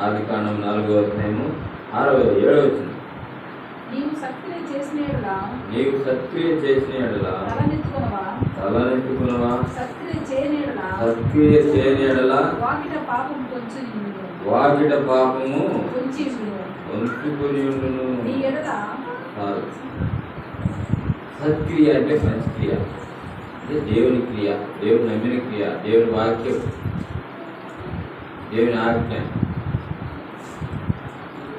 ఆదికాండం 4వ అధ్యాయము 7వ వచనం. నీవు సత్క్రియ చేసిన ఎడల తలనెత్తుకొనవా, సత్క్రియ చేయని ఎడల వాకిట పాపము పొంచి ఉంచుకొని ఉండును. నీ ఎడల సత్క్రియ అంటే మంచి క్రియ, అంటే దేవుని క్రియ, దేవుని నమ్మిన క్రియ, దేవుని వాక్యం, దేవుని ఆజ్ఞ.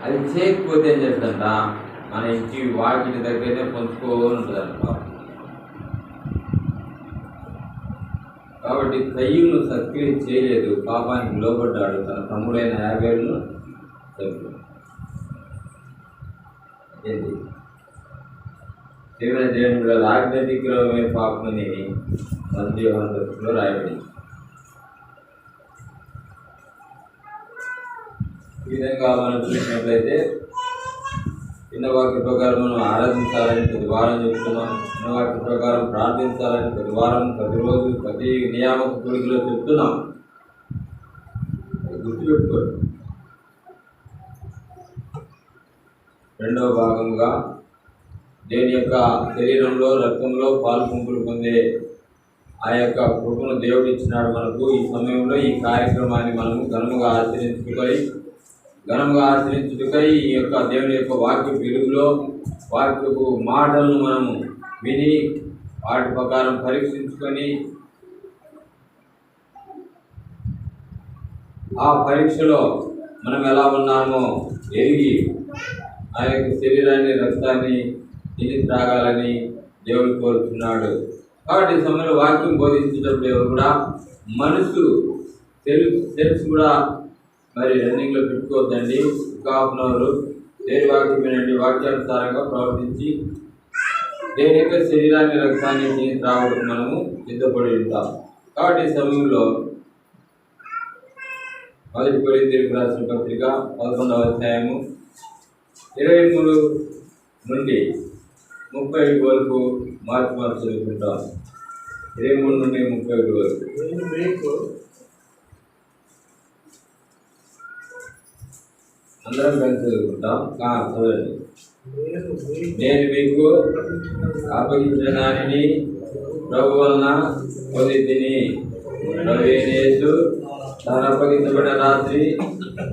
అది చేయకపోతే ఏం చేస్తుందంట, మన ఇంటి వాకిటి దగ్గరనే పొందుకోని ఉంటుందంట. కాబట్టి కయ్యూను సత్క్రియ చేయలేదు, పాపానికి లోపడ్డాడు, తన తమ్ముడైన యాబేలును చంపాడు. దేవుని ఆజ్ఞాతిక్రమే పాపమని మధ్యలో రాయబడింది. ఈ విధంగా మనం చూసినట్లయితే చిన్న వాక్య ప్రకారం మనం ఆరాధించాలని ప్రతి వారం చెప్తున్నాం. చిన్న వాక్య ప్రకారం ప్రార్థించాలని ప్రతి వారం, ప్రతిరోజు, ప్రతి నియామక కోరికలో చెప్తున్నాం. గుర్తుపెట్టుకోండి. రెండవ భాగంగా దేవుని యొక్క శరీరంలో, రక్తంలో పాలు పంపులు పొందే ఆ యొక్క కృపను దేవుడు ఇచ్చినాడు మనకు. ఈ సమయంలో ఈ కార్యక్రమాన్ని మనము ఘనముగా ఆచరించుటకై ఈ యొక్క దేవుని యొక్క వాక్య వెలుగులో వాక్యపు మాటలను మనము విని వాటి ప్రకారం పరీక్షించుకొని ఆ పరీక్షలో మనం ఎలా ఉన్నామో ఎరిగి ఆ యొక్క శరీరాన్ని, రక్తాన్ని తిని త్రాగాలని దేవుడు కోరుతున్నాడు. కాబట్టి ఈ సమయంలో వాక్యం బోధించేటప్పుడు ఎవరు కూడా మనసు తెలుసు కూడా మరి రన్నింగ్లో పెట్టుకోవద్దండి. ఒక హాఫ్ అన్ అవర్ దేని వాక్యం వినండి, వాక్యానుసారంగా ప్రవర్తించి దేని యొక్క శరీరాన్ని, రక్తాన్ని తిని త్రాగడానికి మనము సిద్ధపడి ఉంటాం. కాబట్టి ఈ సమయంలో 1 కొరింథీయులకు రాసిన పత్రిక 11వ అధ్యాయము 23 నుండి 31 వరకు మార్చి చదువుకుంటాం. 23 నుండి 31 వరకు. అందరం కలిసి చదువుకుంటాం. చదవండి. నేను మీకు అప్పగించిన దానిని ప్రభు వలన పొందితిని. ప్రభువైన యేసు తాను అప్పగించబడిన రాత్రి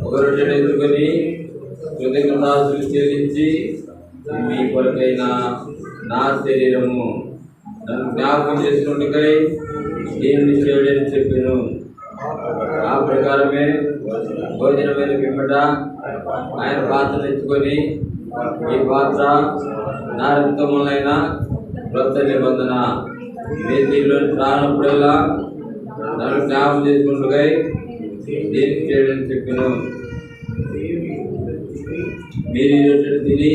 ఒక రొట్టెను ఎత్తుకొని కృతజ్ఞతాస్తుతులు చెల్లించి, మీ కొరకైన నా శరీరము నన్ను జ్ఞాపకం చేసుకున్నకై దీనిని చేయడని చెప్పాను. ఆ ప్రకారమే భోజనమైన పిమ్మట ఆయన పాత్రను ఎత్తుకొని, ఈ పాత్ర నా రక్తములైన క్రొత్త నిబంధన, మీరు దీనిలోని త్రాగినప్పుడల్లా నన్ను జ్ఞాపకం చేసుకున్నకై దీనికి చేయడని చెప్పాను. మీరు ఈ రొట్టెను తిని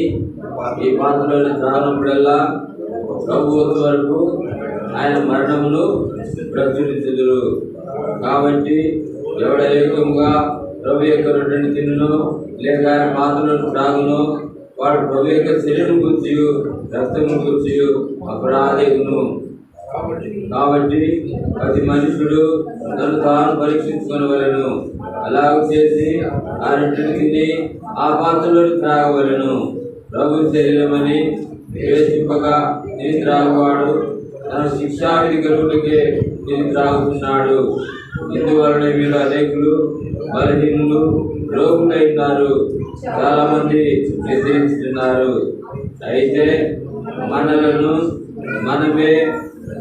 ఈ పాత్రలోని త్రాగినప్పుడల్లా ప్రభు వచ్చే వరకు ఆయన మరణమును ప్రచురించుదురు. కాబట్టి ఎవడేకంగా ప్రభు యొక్క రొట్టెను తిన్నునో లేక ఆయన పాత్రలను త్రాగునో వాడు ప్రభు యొక్క శరీరం గురించి, రక్తము గురించి అపరాధికును. కాబట్టి ప్రతి మనుషుడు నన్ను తాను పరీక్షించుకొనవలెను. అలాగ చేసి ఆ రొట్టెను తిని ఆ పాత్రలోని త్రాగవలెను. ప్రభు శరీరమని వివేచింపగా తిని త్రాగువాడు తన శిక్షావిధి కలుగుటకే తిని త్రాగుతున్నాడు. ఇందువలన మీరు అనేకులు బలహీనులు, రోగులైనారు, చాలా మంది నిద్రిస్తున్నారు. అయితే మనలను మనమే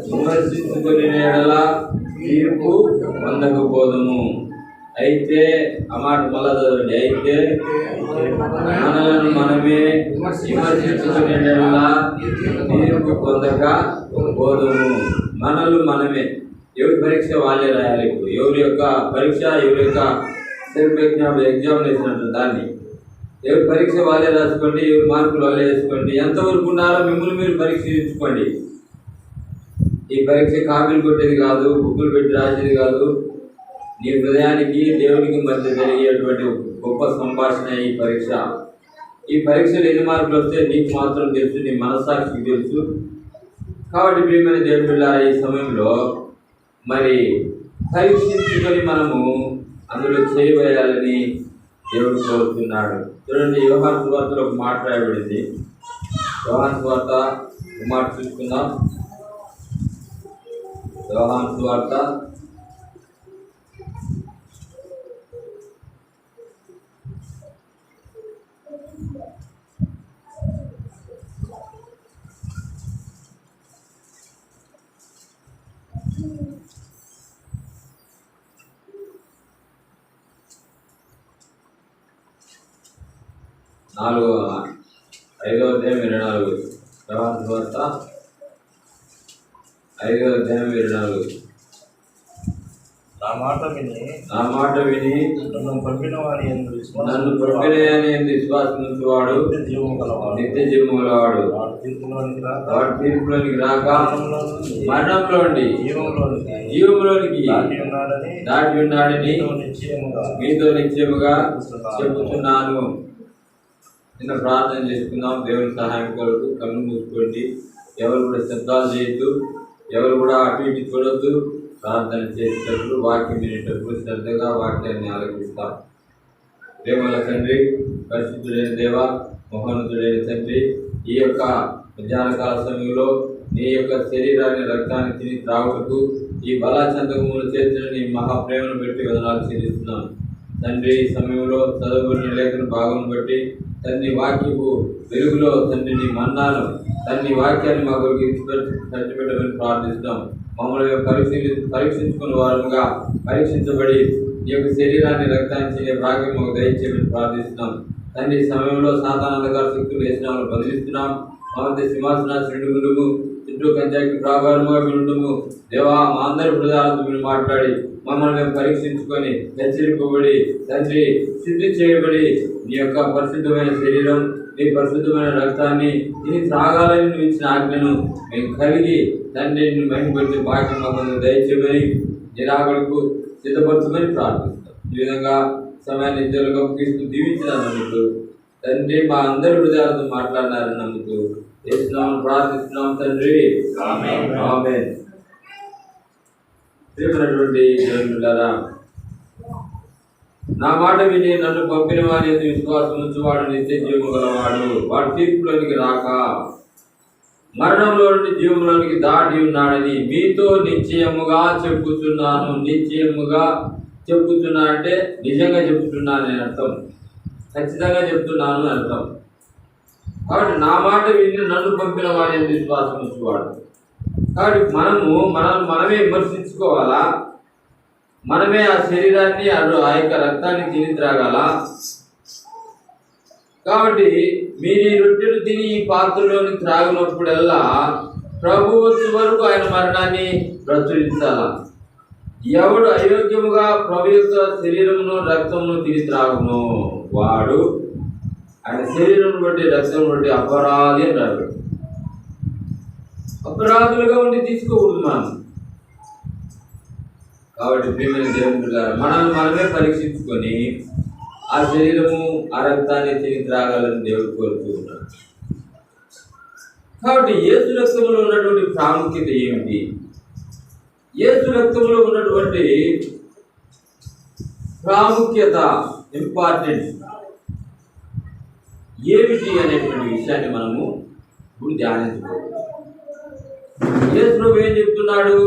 విమర్శించుకుని ఎడల తీర్పు పొందకపోదుము. అయితే ఆ మాట మళ్ళా చదవండి. అయితే మనలను మనమే విమర్శించుకుని ఎడల తీర్పు పొందకపోదుము. మనలు మనమే. ఎవరి పరీక్ష వాళ్ళే రాయాలి. ఇప్పుడు ఎవరి యొక్క పరీక్ష, ఎవరి యొక్క సెల్ఫ్ ఎగ్జామినేషన్ అంటారు దాన్ని. ఎవరి పరీక్ష వాళ్ళే రాసుకోండి, ఎవరి మార్కులు వాళ్ళే వేసుకోండి. ఎంతవరకు ఉన్నారో మిమ్మల్ని మీరు పరీక్షించుకోండి. ఈ పరీక్ష కాపీలు కొట్టేది కాదు, బుక్కులు పెట్టి రాసేది కాదు. నీ హృదయానికి దేవునికి మధ్య జరిగేటువంటి గొప్ప సంభాషణ ఈ పరీక్ష. ఈ పరీక్షలు ఎన్ని మార్కులు వస్తే నీకు మాత్రం తెలుసు, నీ మనస్సాక్షికి తెలుసు. కాబట్టి ప్రియమైన దేవుని బిడ్డలారా, ఈ సమయంలో మరి పరీక్షించుకొని మనము అందులో చేయవేయాలని దేవుడు కోరుతున్నాడు. చూడండి, యోహాను సువార్తలో ఒక మాట రాయబడింది. యోహాను సువార్త ఒక మాట చూసుకుందాం. యోహాను సువార్త 5:24 యోహాను సువార్త 5:24 నా మాట విని నన్ను పంపిన వాని యందు విశ్వాసం ఉంచువాడు నిత్య జీవము గలవాడు. వాడు తీర్పులోనికి రాక మరణంలో జీవములోనికి దాటి ఉన్నాడని మీతో నిశ్చయముగా చెబుతున్నాను. చిన్న ప్రార్థన చేసుకుందాం. దేవుని సహాయం కొరకు కన్ను మూసుకోండి. ఎవరు కూడా శబ్దాలు చేయొద్దు, ఎవరు కూడా అటు ఇటు చూడొద్దు. ప్రార్థన చేసేటప్పుడు వాక్యం వినేటప్పుడు శ్రద్ధగా వాక్యాన్ని ఆలకిస్తాం. ప్రేమల తండ్రి, పరిశుద్ధుడైన దేవ, మహోన్నతుడైన తండ్రి, ఈ యొక్క మధ్యాహ్నకాల సమయంలో నీ యొక్క శరీరాన్ని రక్తాన్ని తిని త్రాగుటకు ఈ బలాచందకములు చేసిన నీ మహాప్రేమను బట్టి వదనాలు చెల్లిస్తున్నాం తండ్రి. ఈ సమయంలో చదువుకున్న లేఖన భాగం బట్టి తండ్రి వాక్యపు వెలుగులో తండ్రి నీ మన్నాను తండ్రి వాక్యాన్ని మాకు పెట్టమని ప్రార్థిస్తున్నాం. మమ్మల్ని పరీక్షించుకున్న వారముగా పరీక్షించబడి ఈ యొక్క శరీరాన్ని రక్తాన్ని తినే భాగ్యం మాకు దయచేయమని ప్రార్థిస్తున్నాం తండ్రి. ఈ సమయంలో సాతానందగారు శక్తులు వేసిన వాళ్ళు బదిలిస్తున్నాం. మా మధ్య సింహాసనాశ్రుడు ఉండుము, చుట్టూ కంచాకి ప్రాకారముగా వినుండుము. దేవా, మా అందరి హృదయాలతో మీరు మాట్లాడి మమ్మల్ని మేము పరీక్షించుకొని హెచ్చరింపబడి తండ్రి శుద్ధి చేయబడి నీ యొక్క పరిశుద్ధమైన శరీరం నీ పరిశుద్ధమైన రక్తాన్ని ఇది త్రాగాలని నువ్వు ఇచ్చిన ఆజ్ఞను మేము కలిగి తండ్రి నిన్ను మహిమపరిచే భాగ్యం మమ్మల్ని దయచేయమని నిరాకడకు సిద్ధపరచమని ప్రార్థిస్తాం. ఈ విధంగా సమయాన్ని ఇద్దరుగా తీసుకుని దీవించిన నమ్ముతూ తండ్రి మా అందరి హృదయాలతో మాట్లాడినారని నమ్ముతూ యేసునామమున ప్రార్థిస్తున్నాం తండ్రి, ఆమేన్. ప్రియమైనటువంటి దేవులారా, నా మాట విని నన్ను పంపిన వారి విశ్వాసం ఉంచువాడు నిత్య జీవము గలవాడు. వాడు తీర్పులోనికి రాక మరణంలో నుండి జీవంలోనికి దాటి ఉన్నాడని మీతో నిశ్చయముగా చెప్పుచున్నాను. నిశ్చయముగా చెప్పుచున్నా అంటే నిజంగా చెప్తున్నాను అని అర్థం, ఖచ్చితంగా చెప్తున్నాను అని అర్థం. కాబట్టి నా మాట విని నన్ను పంపిన వారి విశ్వాసం ఉంచువాడు. కాబట్టి మనమే విమర్శించుకోవాలా, మనమే ఆ శరీరాన్ని ఆ యొక్క రక్తాన్ని తిని త్రాగాల. కాబట్టి మీరు ఈ రొట్టెలు తిని ఈ పాత్రలోని త్రాగినప్పుడల్లా ప్రభువు వచ్చే వరకు ఆయన మరణాన్ని ప్రచురించాల. ఎవడు అయోగ్యముగా ప్రభు యొక్క శరీరమును రక్తమును తిని త్రాగును వాడు ఆయన శరీరం బట్టి రక్తం బట్టి అపరాధి అని రాడు. అపరాధులుగా ఉండి తీసుకోకూడదు మనం. కాబట్టి ప్రియమైన దేవుని గారు మనమే పరీక్షించుకొని ఆ శరీరము ఆ రక్తాన్ని తిని త్రాగాలని దేవుడు కోరుతూ ఉన్నాడు. కాబట్టి యేసు రక్తంలో ఉన్నటువంటి ప్రాముఖ్యత ఏమిటి, యేసు రక్తంలో ఉన్నటువంటి ప్రాముఖ్యత ఇంపార్టెన్స్ ఏమిటి అనేటువంటి విషయాన్ని మనము ఇప్పుడు ధ్యానించుకోవాలి. యేసు ప్రభు ఏం చెప్తున్నాడు,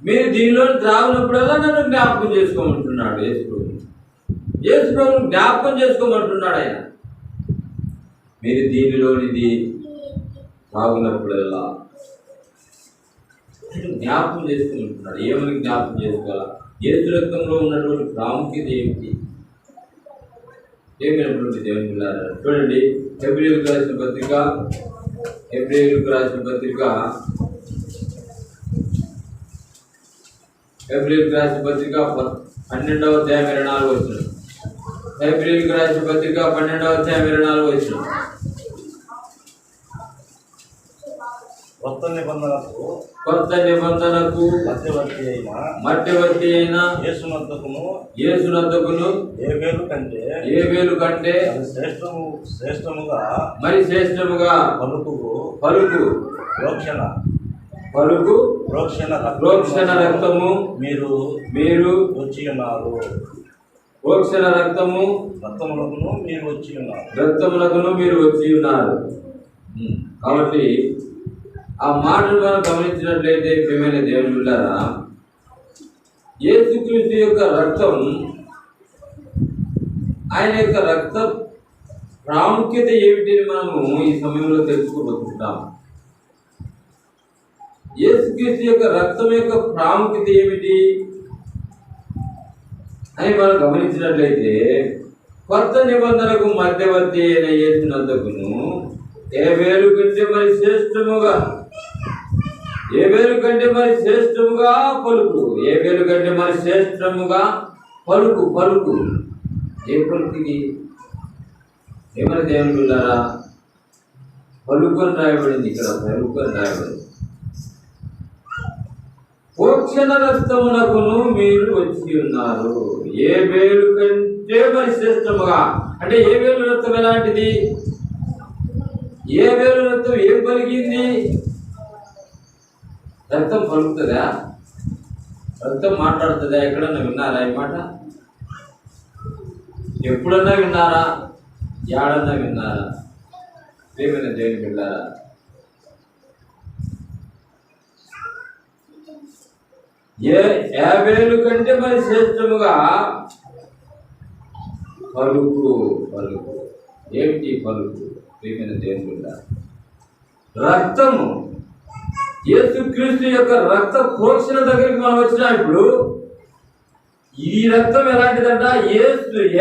మీరు దీనిలో త్రాగినప్పుడల్లా నన్ను జ్ఞాపకం చేసుకోమంటున్నాడు. యేసు ప్రభు జ్ఞాపకం చేసుకోమంటున్నాడు ఆయన. మీరు దీనిలోనిది త్రాగినప్పుడల్లా జ్ఞాపకం చేసుకోమంటున్నాడు. ఏమని జ్ఞాపకం చేసుకోవాలా, యేసు రక్తంలో ఉన్నటువంటి ప్రాముఖ్యత ఏమిటి, ఏమైనటువంటి దేవుని పిల్లారా. చూడండి, హెబ్రీయులకు రాసిన పత్రిక 12వ అధ్యాయం 24 వచనం. హెబ్రీయులకు రాసిన పత్రిక 12వ అధ్యాయం 24 వచనం. కొత్త నిబంధనకు మధ్యవర్తి అయిన యేసునొద్దకును ఏబేలు కంటే మరి శ్రేష్టముగా పలుకు ప్రోక్షణ రక్తము మీరు వచ్చి ప్రోక్షణ రక్తము రక్తములకును మీరు వచ్చి ఉన్నారు. రక్తములకును మీరు వచ్చి ఉన్నారు. కాబట్టి ఆ మాటలు మనం గమనించినట్లయితే ప్రియమైన దేవుని బిడ్డలారా, యేసుక్రీస్తు యొక్క రక్తం, ఆయన యొక్క రక్త ప్రాముఖ్యత ఏమిటని మనము ఈ సమయంలో తెలుసుకోబోతున్నాం. యేసుక్రీస్తు యొక్క రక్తం యొక్క ప్రాముఖ్యత ఏమిటి అని మనం గమనించినట్లయితే, కొత్త నిబంధనకు మధ్యవర్తి అయిన యేసునందుకును ఏబేలు కంటే మరి శ్రేష్టముగా పలుకు, ఏబేలు కంటే మరి శ్రేష్టముగా పలుకు. ఏ పలుకుది? ఏమని దేవుని బిడ్డలారా, పలుకు అని రాయబడింది. ఇక్కడ పలుకు అని రాయబడింది. ప్రోక్షణ రక్తమునకును మీరు వచ్చి ఉన్నారు. ఏబేలు కంటే మరి శ్రేష్టముగా అంటే ఏబేలు రక్తం ఎలాంటిది? ఏబేలు రక్తం ఏం పలికింది? రక్తం పలుకుతుందా? రక్తం మాట్లాడుతుందా? ఎక్కడన్నా విన్నారా ఈ మాట? ఎప్పుడన్నా విన్నారా? ఏడన్నా విన్నారా? ప్రియమైన దేవుని బిడ్డలారా, ఏబేలు కంటే మరి శ్రేష్టముగా పలుకు. ఏమిటి పలుకు? ప్రియమైన దేవుని బిడ్డలారా, రక్తము, యేసుక్రీస్తు యొక్క రక్త ప్రోక్షణ దగ్గరికి మనం వచ్చినప్పుడు ఈ రక్తం ఎలాంటిదంట?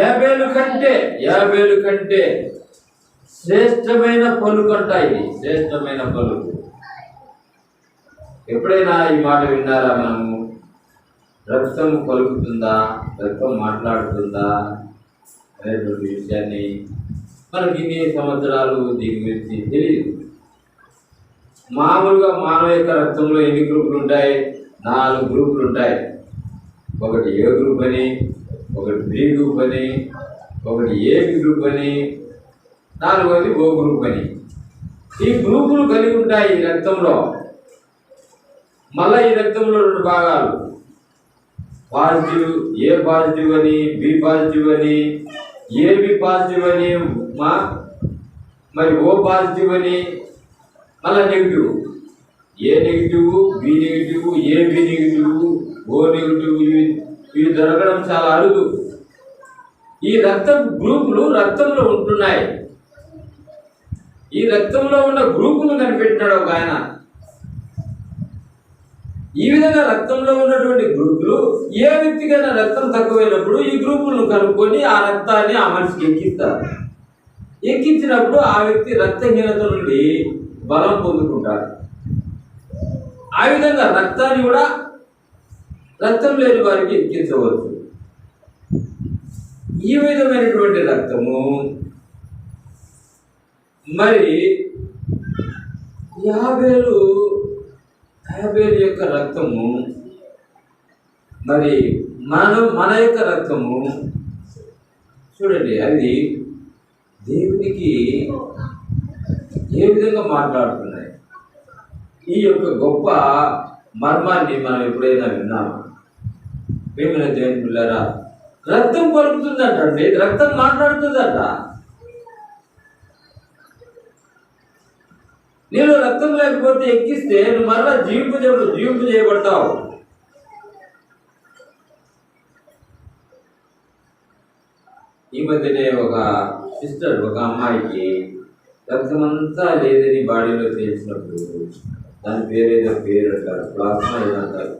ఏబేలు కంటే శ్రేష్టమైన పలుకు అంట. ఇది శ్రేష్టమైన పలుకు. ఎప్పుడైనా ఈ మాట విన్నారా మనము? రక్తం పలుకుతుందా, రక్తం మాట్లాడుతుందా అనేటువంటి విషయాన్ని మనకి ఇన్ని సంవత్సరాలు దీని గురించి తెలియదు. మామూలుగా మానవ యొక్క రక్తంలో ఎన్ని గ్రూపులు ఉంటాయి? 4 గ్రూపులు ఉంటాయి. ఒకటి ఏ గ్రూప్ అని, ఒకటి బి గ్రూప్ అని, ఒకటి ఏబి గ్రూప్ అని, 4వది ఓ గ్రూప్ అని. ఈ గ్రూపులు కలిగి ఉంటాయి ఈ రక్తంలో. మళ్ళీ ఈ రక్తంలో 2 భాగాలు, పాజిటివ్, ఏ పాజిటివ్ అని, బి పాజిటివ్ అని, ఏబి పాజిటివ్ అని, మరి ఓ పాజిటివ్ అని, మళ్ళీ negative. A negative, B negative, AB negative, O negative, ఇవి దొరకడం చాలా అరుదు. ఈ రక్త గ్రూపులు రక్తంలో ఉంటున్నాయి. ఈ రక్తంలో ఉన్న గ్రూపులు కనిపెట్టినాడు ఒక ఆయన. ఈ విధంగా రక్తంలో ఉన్నటువంటి గ్రూపులు, ఏ వ్యక్తికైనా రక్తం తక్కువైనప్పుడు ఈ గ్రూపులను కనుక్కొని ఆ రక్తాన్ని ఆ మనిషికి ఎక్కిస్తారు. ఎక్కించినప్పుడు ఆ వ్యక్తి రక్తహీనత నుండి బలం పొందుకుంటారు. ఆ విధంగా రక్తాన్ని కూడా రక్తం లేని వారికి ఎక్కించవచ్చు. ఈ విధమైనటువంటి రక్తము మరి యాబేలు యొక్క రక్తము, మరి మన యొక్క రక్తము చూడండి, అది దేవునికి ఏ విధంగా మాట్లాడుతున్నాయి. ఈ యొక్క గొప్ప మర్మాన్ని మనం ఎప్పుడైనా విన్నామా? ప్రియమైన దేవుని బిడ్డలారా, రక్తం పలుకుతుందంటే రక్తం మాట్లాడుతుందట. నీలో రక్తం లేకపోతే ఎక్కిస్తే నువ్వు మరలా జీవింపు చేయబడతావు. ఈ మధ్యనే ఒక సిస్టర్, ఒక అమ్మాయికి రక్తం అంతా లేదని బాడీలో తెలిసినప్పుడు, దాని పేరేదో పేరు అంటారు, ప్లాస్మా ఏదంటారు.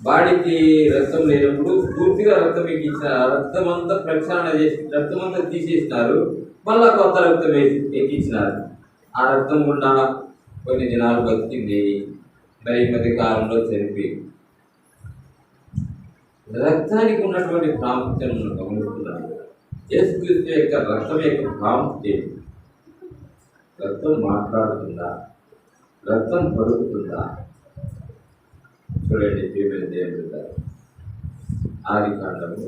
బాడీకి రక్తం లేనప్పుడు పూర్తిగా రక్తం ఎక్కించిన, రక్తం అంతా ప్రక్షాళన చేసి రక్తం అంతా తీసేసినారు, మళ్ళా కొత్త రక్తం ఎక్కించినారు. ఆ రక్తం గుండా కొన్ని దినాలు బతికింది. మరి ఈ మధ్య కాలంలో చనిపోయింది. రక్తానికి ఉన్నటువంటి ప్రాముఖ్యతను మనం గమనిస్తున్నాము. యేసుక్రీస్తు యొక్క రక్తం యొక్క ప్రాముఖ్యత. రక్తం మాట్లాడుతుందా? రక్తం పలుకుతుందా? చూడండి ప్రియమైన దేవుని ఆదికాండము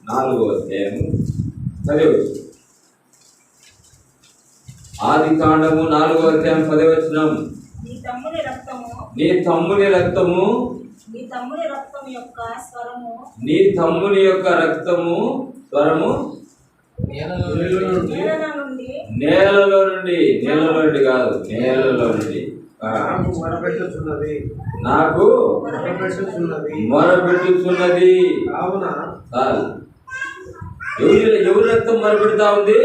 4వ అధ్యాయము 10వ వచనం. ఆదికాండము 4వ అధ్యాయం 10వ వచనం. నీ తమ్ముని రక్తము నీ తమ్ముని రక్తం యొక్క స్వరము నీ తమ్ముని యొక్క రక్తము స్వరము నేలలో నేల నుండి నేలలో నుండి కాదు, నేలలో నుండి నాకు మొరపెట్టుచున్నది. నాకు మొరపెట్టుచున్నది. మొరపెట్టుచున్నది. కావున చాలు. ఎవరి రక్తం మొరపెడతా ఉంది?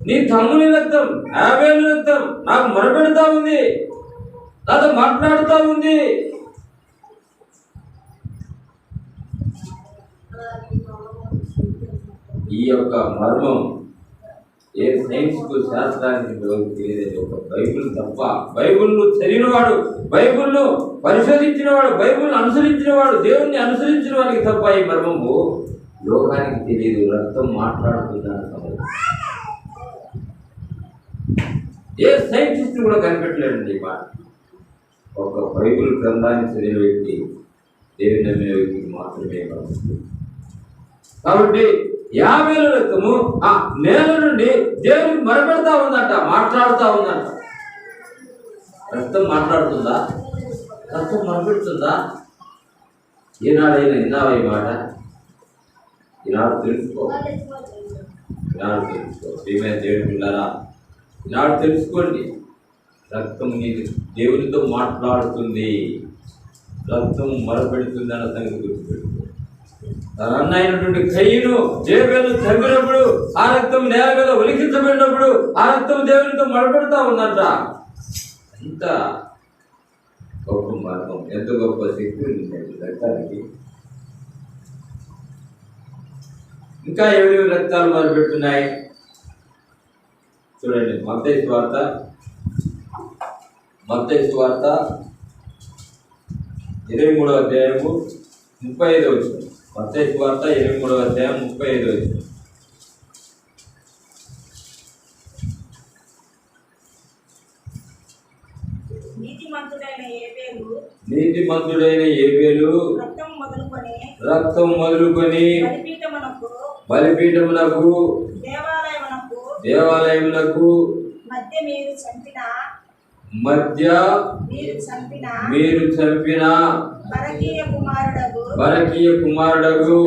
నీ తమ్ముని రక్తం, యాభేలు రక్తం నాకు మొరపెడతా ఉంది, నాతో మాట్లాడుతూ ఉంది. ఈ యొక్క మర్మం ఏ సైన్స్ కు శాస్త్రానికి తెలియదు. ఒక బైబిల్ తప్ప, బైబిల్ను చదివినవాడు, బైబిల్ను పరిశోధించినవాడు, బైబిల్ను అనుసరించినవాడు, దేవుణ్ణి అనుసరించిన వాడికి తప్ప ఈ మర్మము లోకానికి తెలియదు. రక్తం మాట్లాడుతుందని ఏ సైంటిస్ట్ కూడా కనిపెట్టలేడండి ఈ మాట. ఒక బైబిల్ గ్రంథాన్ని చదివిన వ్యక్తి, దేవుని నమ్మిన వ్యక్తికి మాత్రమే కలుగుతుంది. కాబట్టి 50 రక్తము ఆ నేల నుండి దేవునికి మొరపెడతా ఉందంట, మాట్లాడుతూ ఉందంట. రక్తం మాట్లాడుతుందా? రక్తం మొరపెడుతుందా? ఈనాడైనా విన్నావా ఈ మాట? ఈనాడు తెలుసుకో, ఈనాడు తెలుసుకో. ప్రియమైన దేవుని పిల్లారా, ఈనాడు తెలుసుకోండి. రక్తం నీకు దేవునితో మాట్లాడుతుంది, రక్తం మొరపెడుతుంది అన్న సంగతి గుర్తుపెట్టుకో. తన అన్న అయినటువంటి కయ్యను హేబేలు చంపినప్పుడు ఆ రక్తం నేల మీద ఒలికించబడినప్పుడు ఆ రక్తం దేవునితో మొరపెడతా ఉందంట. ఎంత గొప్ప మార్గం, ఎంత గొప్ప శక్తి ఉంది రక్తానికి. ఇంకా ఎవరి రక్తాలు మొదలుపెట్టున్నాయి చూడండి. మత్తయి సువార్త 23వ అధ్యాయము 35వ వచనం. మత్తయి సువార్త 23వ అధ్యాయం 35వ వచనం. నీతిమంతుడైన ఏబేలు రక్తం మొదలుకొని బలిపీఠమునకు దేవాలయమునకు మధ్య మీరు చంపిన బరకీయ కుమారుడగు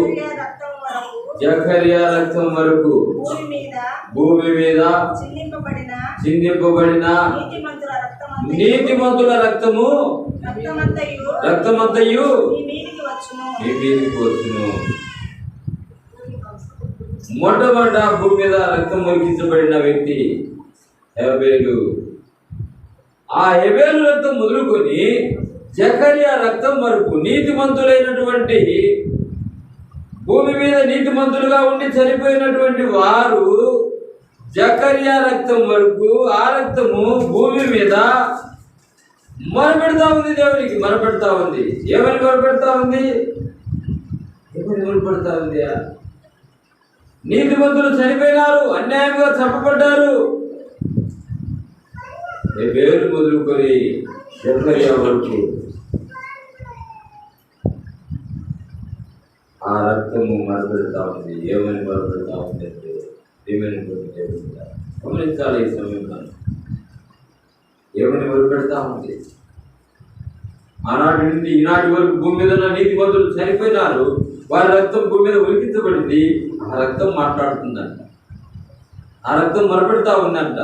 జకర్యా రక్తం వరకు భూమి మీద చిందింపబడిన నీతిమంతుల రక్తమంతయు మీ మీదికి వచ్చును. మొట్టమొదట భూమి మీద రక్తం మొలికించబడిన వ్యక్తి హేబేలు. ఆ హేబేలు రక్తం మొదలుకొని జకర్యా రక్తం వరకు నీతిమంతులైనటువంటి, భూమి మీద నీతిమంతులుగా ఉండి చనిపోయినటువంటి వారు జకర్యా రక్తం వరకు ఆ రక్తము భూమి మీద మొరపెడతా ఉంది, దేవునికి మొరపెడతా ఉంది. ఏమని మొరపెడతా ఉంది? నీతిమంతులు చనిపోయినారు, అన్యాయంగా చంపబడ్డారు. హేబేలు మొదలుకొని జకర్యా వరకు ఆ రక్తము మొరపెడతా ఉంది. ఏమని మొరపెడతా ఉంది అంటే గమనించాలి. ఈ సమయంలో ఏమని మొరపెడతా ఉంది? ఆనాటి నుండి ఈనాటి వరకు భూమి మీద ఉన్న నీతిమంతులు చనిపోయినారు, వారి రక్తం భూమి మీద ఉలికించబడింది. ఆ రక్తం మాట్లాడుతుందంట, ఆ రక్తం మొరపెడతా ఉందంట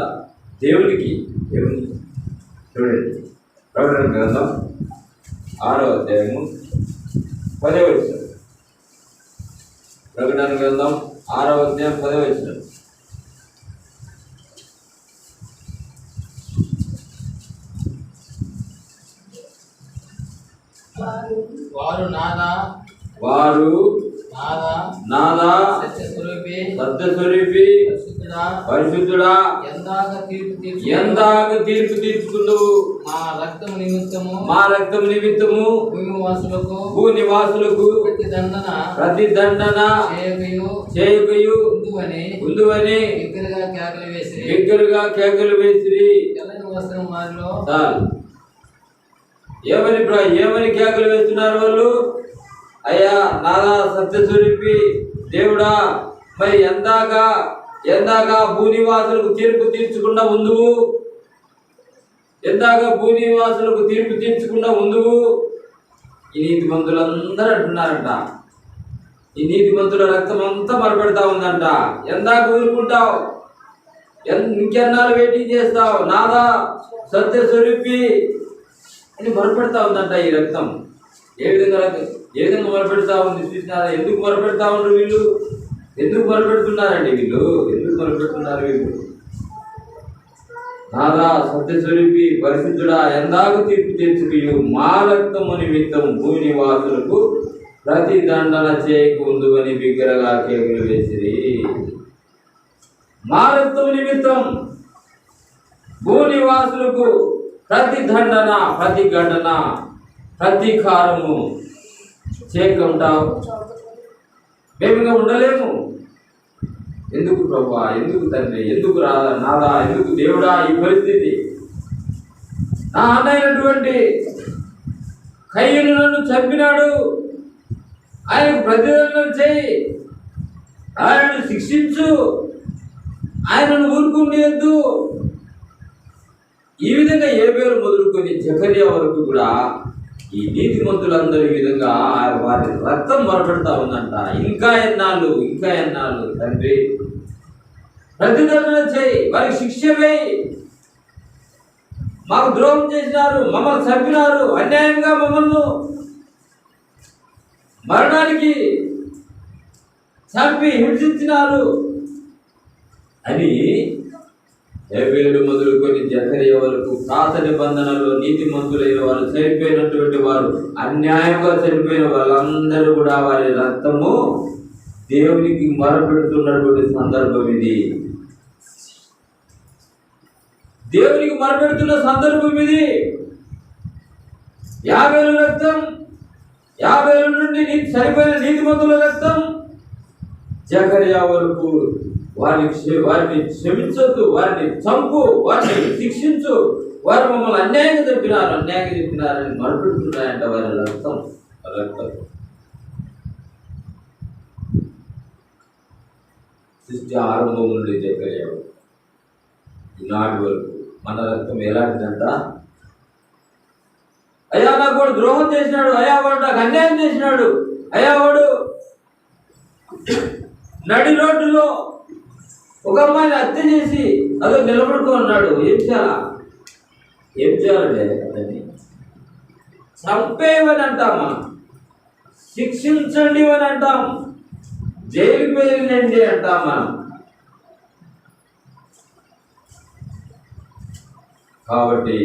దేవునికి. చూడండి, ప్రకటన గ్రంథం 6వ అధ్యాయము 10వ వచనం. ప్రకటన గ్రంథం 6వ అధ్యాయం 10వ వచనం. వారు నాదా సత్యస్వరూపి పరిశుద్ధుడా ఎందాక తీర్పు తీర్చుకుందువు మా రక్తము నిమిత్తము భూనివాసులకు ప్రతి దండన చేయకయు ఉందువని బిగ్గరగా కేకలు వేసిరి. ఏమని కేకలు వేస్తున్నారు వాళ్ళు? అయ్యా నాదా సత్యస్వరూపి దేవుడా, మరి ఎందాక భూనివాసులకు తీర్పు తీర్చకుండా ఉందువు, ఎందాక భూనివాసులకు తీర్పు తీర్చకుండా ఉందువు. ఈ నీతిమంతులందరూ అంటున్నారంట, ఈ నీతిమంతుల రక్తం అంతా మరపెడతా ఉందంట. ఎందాక ఊరుకుంటావు, ఇంకెన్నాళ్ళు వెయిటింగ్ చేస్తావు, నాదా సత్య స్వరూపి అని మొరపెడతా ఉందంట. ఈ రక్తం ఏ విధంగా మొరపెడతా ఉంది చూసినారా? ఎందుకు మొరపెడతా ఉండరు వీళ్ళు? ఎందుకు మొరపెడుతున్నారండి వీళ్ళు? ఎందుకు మొరపెడుతున్నారు వీళ్ళు? నాదా సత్య స్వరూపి పరిశుద్ధుడా, ఎందాక తీర్పు తెచ్చుకు మా రక్తము నిమిత్తం భూమి నివాసులకు ప్రతి దండన చేయకుందు అని బిగ్గరగా కేకులు వేసిరి. మా రక్తము నిమిత్తం భూనివాసులకు ప్రతి దండన, ప్రతి గండన, ప్రతి కారము చేయకుంటావు. మేముగా ఉండలేము. ఎందుకు ప్రభువా, ఎందుకు తండ్రి, ఎందుకు రాదా నాదా, ఎందుకు దేవుడా ఈ పరిస్థితి? నా అన్నైనటువంటి కయ్యను నన్ను చంపినాడు, ఆయనకు ప్రతిదండన చేయి, ఆయనను శిక్షించు, ఆయనను ఊరుకునేద్దు. ఈ విధంగా ఏబేలు మొదలుకొని జకర్యా వరకు కూడా ఈ నీతిమంతులందరూ ఈ విధంగా వారి రక్తం మొరపెడతా ఉందంట. ఇంకా ఎన్నాళ్ళు తండ్రి, ప్రతిదండన చేయి, వారికి శిక్ష వేయి. మాకు ద్రోహం చేసినారు, మమ్మల్ని చంపినారు, అన్యాయంగా మమ్మల్ని మరణానికి చంపి హింసించినారు అని ఏబేలు మొదలుకొని జకర్యా వరకు పాత నిబంధనలో నీతిమంతులైన వారు, చనిపోయినటువంటి వారు, అన్యాయంగా చనిపోయిన వాళ్ళందరూ కూడా వారి రక్తము దేవునికి మొరపెడుతున్నటువంటి సందర్భం ఇది. దేవునికి మొరపెడుతున్న సందర్భం ఇది. యాబేలు రక్తం, యాబేలు నుండి చనిపోయిన నీతిమంతుల రక్తం జకర్యా వరకు వారిని క్షమించొద్దు, వారిని చంపు, వారిని శిక్షించు, వారు మమ్మల్ని అన్యాయంగా చెప్పినారని మొరపెడుతున్నాయంట. వారి రక్తం సృష్టి ఆరంభం నుండి జకర్యా ఈనాటి వరకు మన రక్తం ఎలాంటిదంట? అయ్యా నాకు వాడు ద్రోహం చేసినాడు, అయ్యా వాడు నాకు అన్యాయం చేసినాడు, అయ్యా వాడు నడి రోడ్డులో ఒక అమ్మాయిని హత్య చేసి అదో నిలబడుకున్నాడు. ఏం చేయాలండి? అతన్ని చంపేయమని అంటాం, మనం శిక్షించండి అని అంటాం, జైలుకి వెళ్ళండి అంటాం మనం. కాబట్టి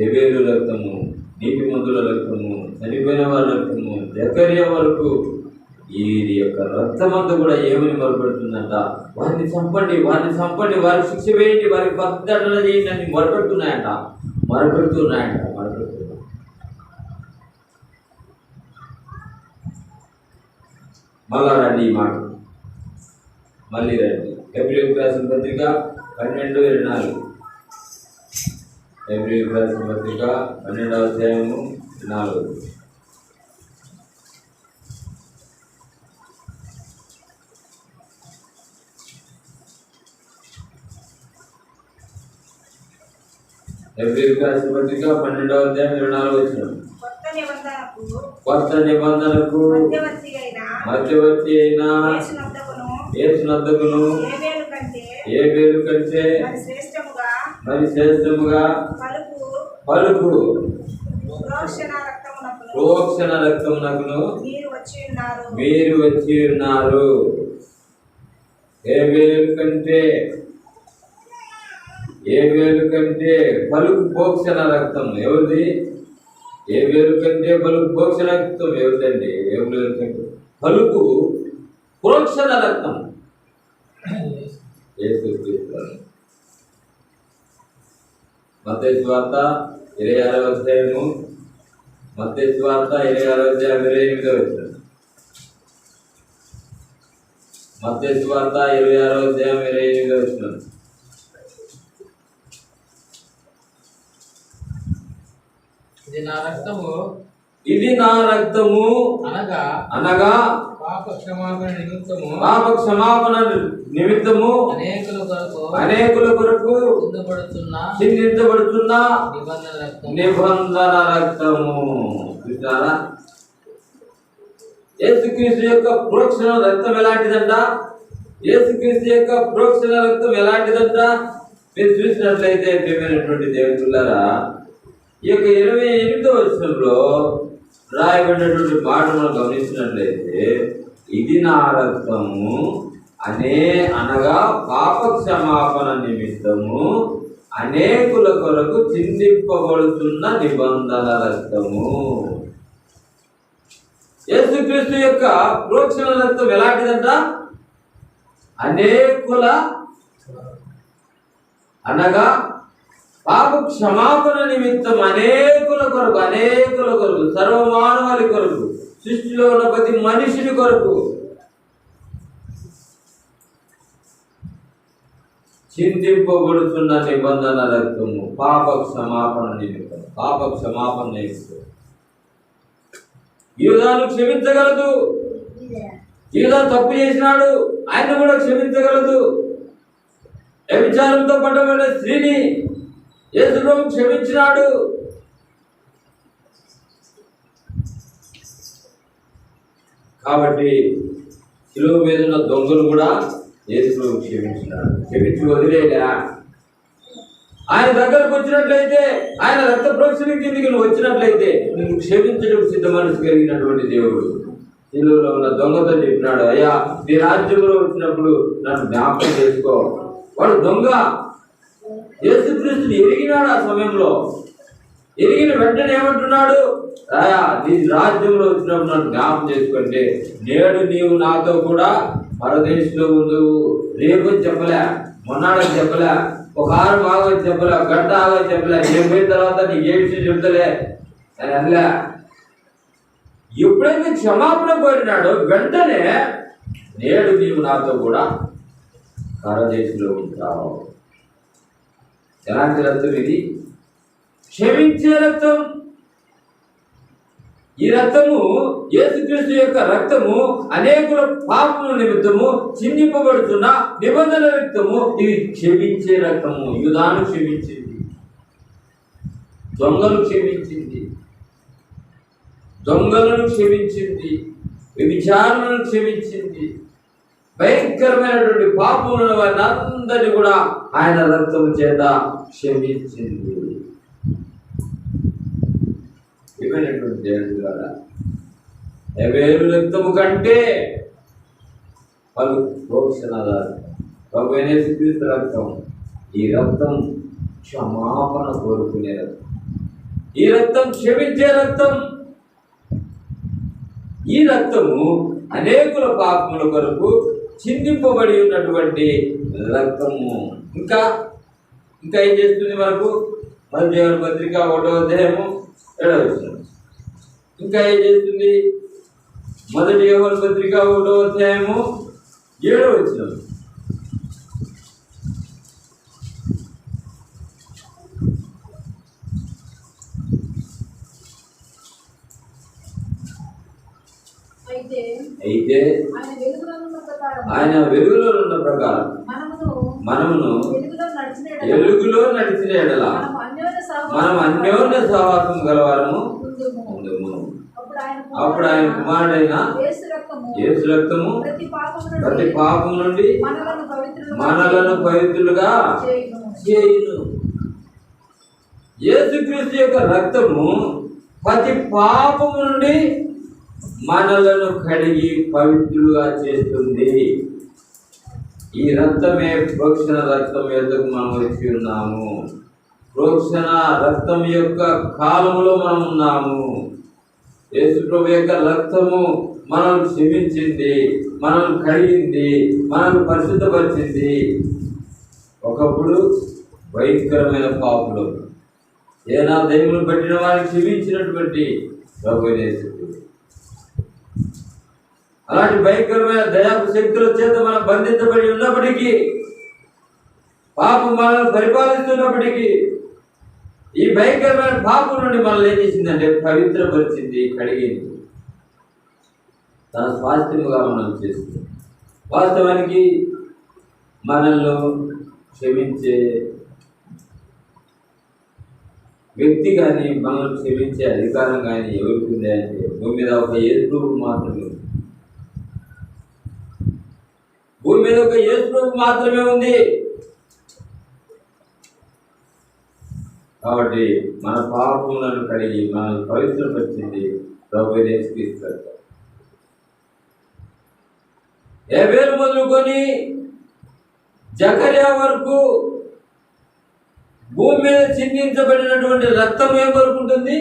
ఏబేలు రక్తము, నీతిమంతుల రక్తము, చనిపోయిన వారి రక్తము, జకర్యా వరకు ఈ యొక్క రక్తమంతా కూడా ఏమని మొరపెడుతుందంట? వారిని చంపండి, వారికి శిక్ష వేయండి, వారికి పద్ధతులు చేయండి అని మొరపెడుతున్నాయంట. మళ్ళా రండి ఈ మాట, మళ్ళీ రండి. ఏప్రిల్ రాసిన పత్రిక 12:24. ఏప్రిల్ రాసిన పత్రిక 12వ అధ్యాయము 4. ఏప్రిల్ రాసిన పత్రిక 12వ అధ్యాయం 24 వచనం. కొత్త నిబంధనకు మధ్యవర్తి అయిన యేసునొద్దకును ఏబేలు కంటే మరి శ్రేష్టముగా పలుకు ప్రోక్షణ రక్తమునకును మీరు వచ్చి ఉన్నారు. ఏబేలు కంటే పలుకు ప్రోక్షణ రక్తం ఎవరిది? ఏబేలు కంటే పలుకు ప్రోక్షణ రక్తం ఎవరిదండి? ఏబేలు కంటే పలుకు ప్రోక్షణ రక్తం యేసుక్రీస్తు. మత్తయి సువార్త 26వ అధ్యాయము, మత్తయి సువార్త 26వ అధ్యాయం 28వ వచనం. మత్తయి సువార్త 26వ అధ్యాయం 28వ వచనం. ఇది నా రక్తము అనగా పాప క్షమాపణ నిమిత్తము అనేకుల కొరకు చిందించబడుతున్న నిబంధన రక్తము. చూసారా? యేసుక్రీస్తు యొక్క ప్రోక్షణ రక్తం ఎలాంటిదంట? యేసుక్రీస్తు యొక్క ప్రోక్షణ రక్తం ఎలాంటిదంట? మీరు చూసినట్లయితే ప్రియమైనటువంటి దేవులారా, ఈ యొక్క 28వ వచనంలో రాయబడినటువంటి మాట మనం గమనించినట్లయితే, ఇది నా రక్తము అనగా పాప క్షమాపణ నిమిత్తము అనేకుల కొరకు చిందింపబడుతున్న నిబంధన రక్తము. యేసుక్రీస్తు యొక్క ప్రోక్షణ రక్తం ఎలాంటిదంట? అనేకుల అనగా పాప క్షమాపణ నిమిత్తం అనేకుల కొరకు సర్వమానవాళి కొరకు, సృష్టిలో ఉన్న ప్రతి మనిషిని కొరకు చింతింపబడుతున్న నిబంధన రక్తము. పాప క్షమాపణ నిమిత్తం. యూదాను క్షమించగలదు. యూదా తప్పు చేసినాడు, ఆయన కూడా క్షమించగలదు. వ్యభిచారంతో పడ్డమైన స్త్రీని యేసు ప్రభు క్షమించినాడు. కాబట్టి శిలువ మీద ఉన్న దొంగలు కూడా యేసు ప్రభు క్షమించినాడు. క్షమించి వదిలేదా? ఆయన దగ్గరకు వచ్చినట్లయితే, ఆయన రక్త ప్రోక్షణ కిందికి నువ్వు వచ్చినట్లయితే నువ్వు క్షమించడం సిద్ధ మనసు కలిగినటువంటి దేవుడు. శిలువలో ఉన్న దొంగతో చెప్పినాడు, అయ్యా నీ రాజ్యంలో వచ్చినప్పుడు నన్ను జ్ఞాపకం చేసుకో. వాడు దొంగ. యేసుక్రీస్తుని ఎరిగినాడు. ఆ సమయంలో ఎరిగిన వెంటనే ఏమంటున్నాడు? అయ్యా నీ రాజ్యంలో వచ్చినప్పుడు నన్ను జ్ఞాపకం చేసుకుంటే, నేడు నీవు నాతో కూడా పరదేశంలో ఉండు. రేపు చెప్పలే, మొన్నాడని చెప్పలే, ఒక 6 ఆగని చెప్పలే, గంట ఆగని చెప్పలే, నేను పోయిన తర్వాత నీకు ఏ విషయం చెప్తలే అని అనలే. ఎప్పుడైతే క్షమాపణ కోరినాడో వెంటనే నేడు నీవు నాతో కూడా పరదేశంలో ఉంటావు. ఎలాంటి రక్తం ఇది? క్షమించే రక్తం. ఈ రక్తము, యేసుక్రీస్తు యొక్క రక్తము అనేకుల పాపముల నిమిత్తము చిందింపబడుతున్న నిబంధన రక్తము. ఇది క్షమించే రక్తము. యూదాను క్షమించింది, దొంగలను క్షమించింది, వ్యభిచారులను క్షమించింది. భయంకరమైనటువంటి పాపములను వారిని అందరినీ కూడా ఆయన రక్తము చేత క్షమించింది. ఏమైనటువంటి దేవుడి ద్వారా హేబెలు రక్తము కంటే పలు ప్రోక్షణ ప్రభు యేసుక్రీస్తు రక్తం. ఈ రక్తం క్షమాపణ కోరుకునే రక్తం. ఈ రక్తం క్షమించే రక్తం. ఈ రక్తము అనేకుల పాపముల కొరకు చిందింపబడి ఉన్నటువంటి రక్తము. ఇంకా ఏం చేస్తుంది మనకు? మొదటి యోహాను పత్రిక 1వ అధ్యాయము 7వ వచనం. ఇంకా ఏం చేస్తుంది? మొదటి యోహాను పత్రిక 1వ అధ్యాయము 7వ వచనం. అయితే ఆయన వెలుగులో ఉన్న ప్రకారం మనమును వెలుగులో నడిచిన ఎడల మనం అన్యోన్య సహవాసం గలవారము ఉండుము. అప్పుడు ఆయన కుమారుడైన యేసు రక్తము ప్రతి పాపం నుండి మనలను పవిత్రులుగా చేయును. యేసుక్రీస్తు యొక్క రక్తము ప్రతి పాపము నుండి మనలను కడిగి పవిత్రులుగా చేస్తుంది. ఈ రక్తమే ప్రోక్షణ రక్తం ఎదుగు మనం వచ్చి ఉన్నాము. ప్రోక్షణ రక్తం యొక్క కాలంలో మనం ఉన్నాము. యేసు ప్రభు యొక్క రక్తము మనల్ని క్షమించింది, మనల్ని కడిగింది, మనల్ని పరిశుద్ధపరిచింది. ఒకప్పుడు భయంకరమైన పాపులు, ఏనా దైవమును పెట్టిన వారిని క్షమించినటువంటి ప్రభు యేసు. అలాంటి భయంకరమైన దయాపు శక్తుల చేత మనం బంధించబడి ఉన్నప్పటికీ, పాపం మనల్ని పరిపాలిస్తున్నప్పటికీ, ఈ భయంకరమైన పాపం నుండి మనల్ని ఏం చేసిందంటే పవిత్రపరిచింది, కడిగింది, తన స్వాస్థ్యముగా మనం చేస్తుంది. వాస్తవానికి మనల్ని క్షమించే వ్యక్తి కానీ, మనల్ని క్షమించే అధికారం కానీ ఎవరికి ఉంది అంటే భూమి మీద ఒక యేసు మాత్రమే. మీద ఒక యేసు ప్రభు మాత్రమే ఉంది. కాబట్టి మన పాపములను కడిగి మనల్ని పవిత్రపరిచింది ప్రభు యేసుక్రీస్తు. హేబెలు మొదలుకొని జకర్యా వరకు భూమి మీద చిందించబడినటువంటి రక్తం ఏం వరకు ఉంటుంది?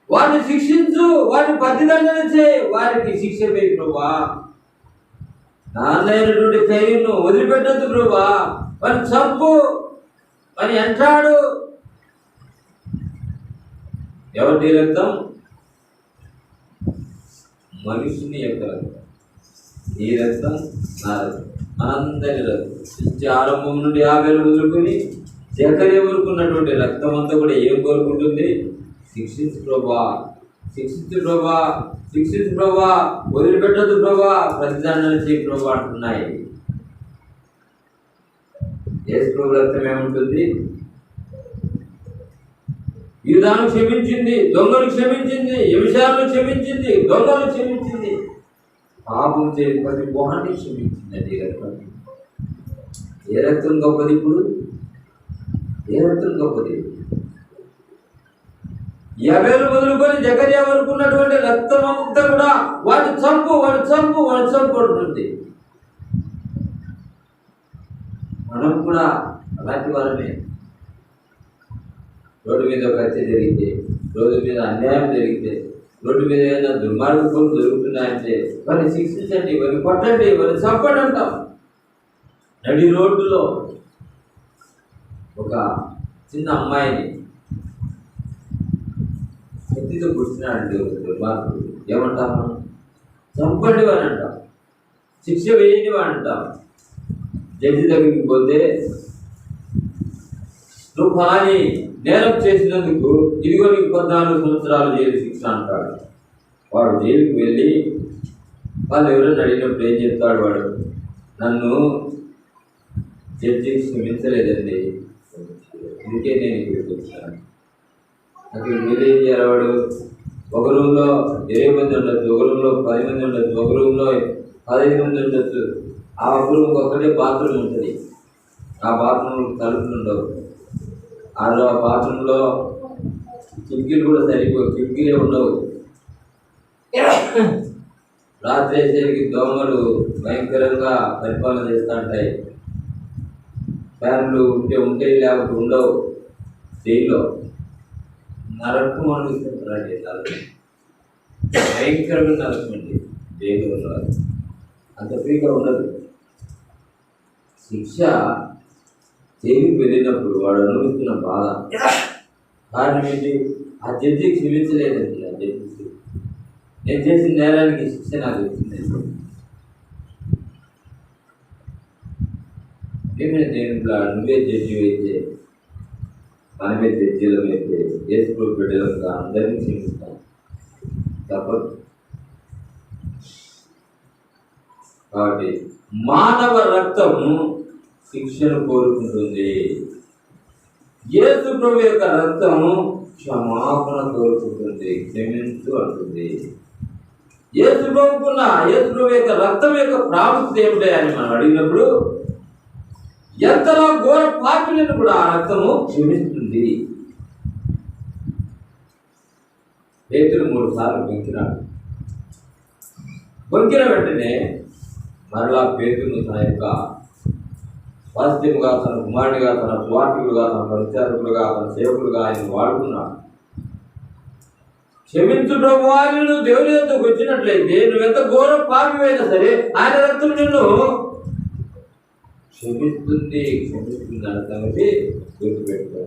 వారిని శిక్షించు, వారిని ప్రతిదండన చేయి, వారికి శిక్ష వేయి ప్రభువా. నాన్నైనటువంటి కయ్యను వదిలిపెట్టద్దు ప్రభువా, వారిని చంపు అని అంటాడు. ఎవరి రక్తం? మనుషుని యొక్క రక్తం. నీ రక్తం, నా రక్తం, మనందరి రక్తం. ఆరంభం నుండి హేబెలు వదులుకొని జకర్యా వరకు ఉన్నటువంటి రక్తం అంతా కూడా ఏం కోరుకుంటుంది? శిక్షించు ప్రభా, శిక్షించు ప్రభా, శిక్షించు ప్రభా, వదిలిపెట్టదు ప్రభా, ప్రతిదండన చేయి ప్రభా అంటున్నాయి. యేసు ప్రభు రక్తం ఏముంటుంది? యూదాను క్షమించింది, దొంగలు క్షమించింది, వ్యభిచారులు క్షమించింది, దొంగలు క్షమించింది, పాపం చేయని ప్రతి వాడిని క్షమించింది. అది రక్తం. ఏ రక్తం గొప్పది? ఇప్పుడు ఏ రక్తం గొప్పది? హేబెలు మొదలుకొని జకర్యా వరకు ఉన్నటువంటి రక్తం అంతా కూడా వాడిని చంపు, వాడిని చంపు, వాడిని చంపు అంటుంది. మనం కూడా అలాంటి వారమే. రోడ్డు మీద ఒక హత్య జరిగితే, రోడ్డు మీద అన్యాయం జరిగితే, రోడ్డు మీద ఏదైనా దుర్మార్గం జరుగుతున్నాయంటే వారిని శిక్షించండి, వారిని కొట్టండి, వారిని చంపండి అంటాం. నడి రోడ్డులో ఒక చిన్న అమ్మాయిని ఎత్తితో కూర్చున్నాడండి ఒక దుర్మార్గుడు. ఏమంటాం మనం? చంపండి అని అంటాం, శిక్ష వేయండి అని అంటాం. జడ్జి దగ్గరికి పోతే నువ్వు ఫలాని నేరం చేసినందుకు ఇదిగో నీకు 14 సంవత్సరాలు జైలు శిక్ష అంటాడు. వాడు జైలుకి వెళ్ళి వాళ్ళు ఎవరైనా అడిగినప్పుడు ఏం చెప్తాడు? వాడు, నన్ను జడ్జి క్షమించలేదండి, అందుకే నేను ఇక్కడికి వచ్చాను. అక్కడికి వెళ్ళి ఏం చేయాలి? వాడు ఒక రూమ్లో 20 మంది ఉండొచ్చు, ఒక రూమ్లో 10 మంది ఉండొచ్చు, ఒక రూమ్లో 15 మంది ఉండొచ్చు. ఆ ఒక రూమ్కి ఒక్కటే బాత్రూమ్ ఉంటుంది. ఆ బాత్రూమ్ తలుపులు ఉండవు. ఆ బాత్రూంలో కిటికీలు కూడా కిటికీలే ఉండవు. రాత్రి వేసేకి దోమలు భయంకరంగా పరిపాలన చేస్తూ ఉంటాయి. ఫ్యాన్లు ఉంటే లేకపోతే ఉండవు. జైల్లో నరకం అనిపిస్తుంటారు. భయంకరమైన నరకం అండి జైలు ఉన్నవారు. అంత ఫ్రీగా ఉండదు. శిక్ష జైలుకి వెళ్ళినప్పుడు వాడు అనుభవిస్తున్న బాధ కారణం ఏంటి? ఆ జడ్జి క్షమించలేదండి. ఆ జడ్జి నేను చేసిన నేరానికి శిక్ష నాకు వచ్చిందండి. ఏమైనా దేవుడు నువ్వే జడ్జి అయితే, మనమే జడ్జీలం అయితే, యేసు ప్రభు బిడ్డలుగా అందరినీ క్షమిస్తాం. తప్పదు. కాబట్టి మానవ రక్తము శిక్షను కోరుకుంటుంది. యేసు ప్రభు యొక్క రక్తము క్షమాపణ కోరుకుంటుంది, క్షమించు అంటుంది. యేసు ప్రభు యొక్క రక్తం యొక్క ప్రాముఖ్యత ఏమిటి అని మనం అడిగినప్పుడు, ఎంతలా ఘోర పాపిలను కూడా ఆ రక్తము క్షమిస్తుంది. పేతురు 3 సార్లు బొంకిన వెంటనే మరలా పేతురును తన యొక్క వాస్తవంగా, తన కుమారుడిగా, తన స్వార్థులుగా, తన పరిచారకులుగా, తన సేవకులుగా ఆయన వాడుకున్నాడు. క్షమించు ప్రభు అని నువ్వు దేవుని యొద్దకు వచ్చినట్లయితే, నువ్వెంత ఘోర పాపివైనా సరే ఆయన రక్తం నిన్ను క్షమిస్తుంది అన్న సంగతి గుర్తుపెట్టుకో.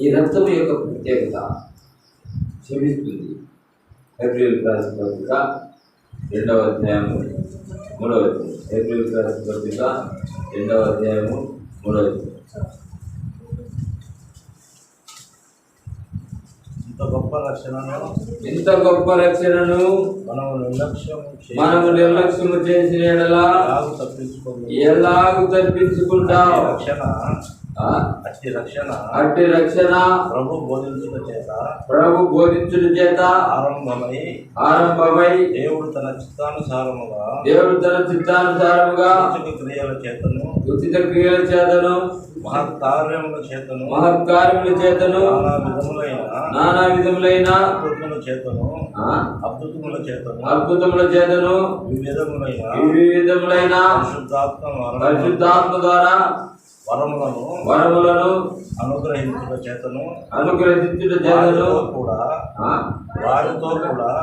ఈ రక్తం యొక్క ప్రత్యేకత క్షమిస్తుంది. ఏప్రిల్ రాసిన పత్రిక 2వ అధ్యాయము 3వ వచనం. ఏప్రిల్ రాసిన పత్రిక 2వ అధ్యాయము 3వ వచనం. ఇంత గొప్ప రక్షణను మనము నిర్లక్ష్యము చేసిన ఎడలా ఎలాగూ తప్పించుకుంటాం. ఆ, అట్టి రక్షణ అట్టి రక్షణ ప్రభు బోధించుట చేత ఆరంభమై దేవుడు తన చిత్తానుసారముగా ఉచిత క్రియల చేతను మహత్కార్యముల చేతను నానా విధములైన అద్భుతముల చేతను వివిధములైన పరిశుద్ధాత్మ ద్వారా వరములను అనుగ్రహించుట చేతను కూడా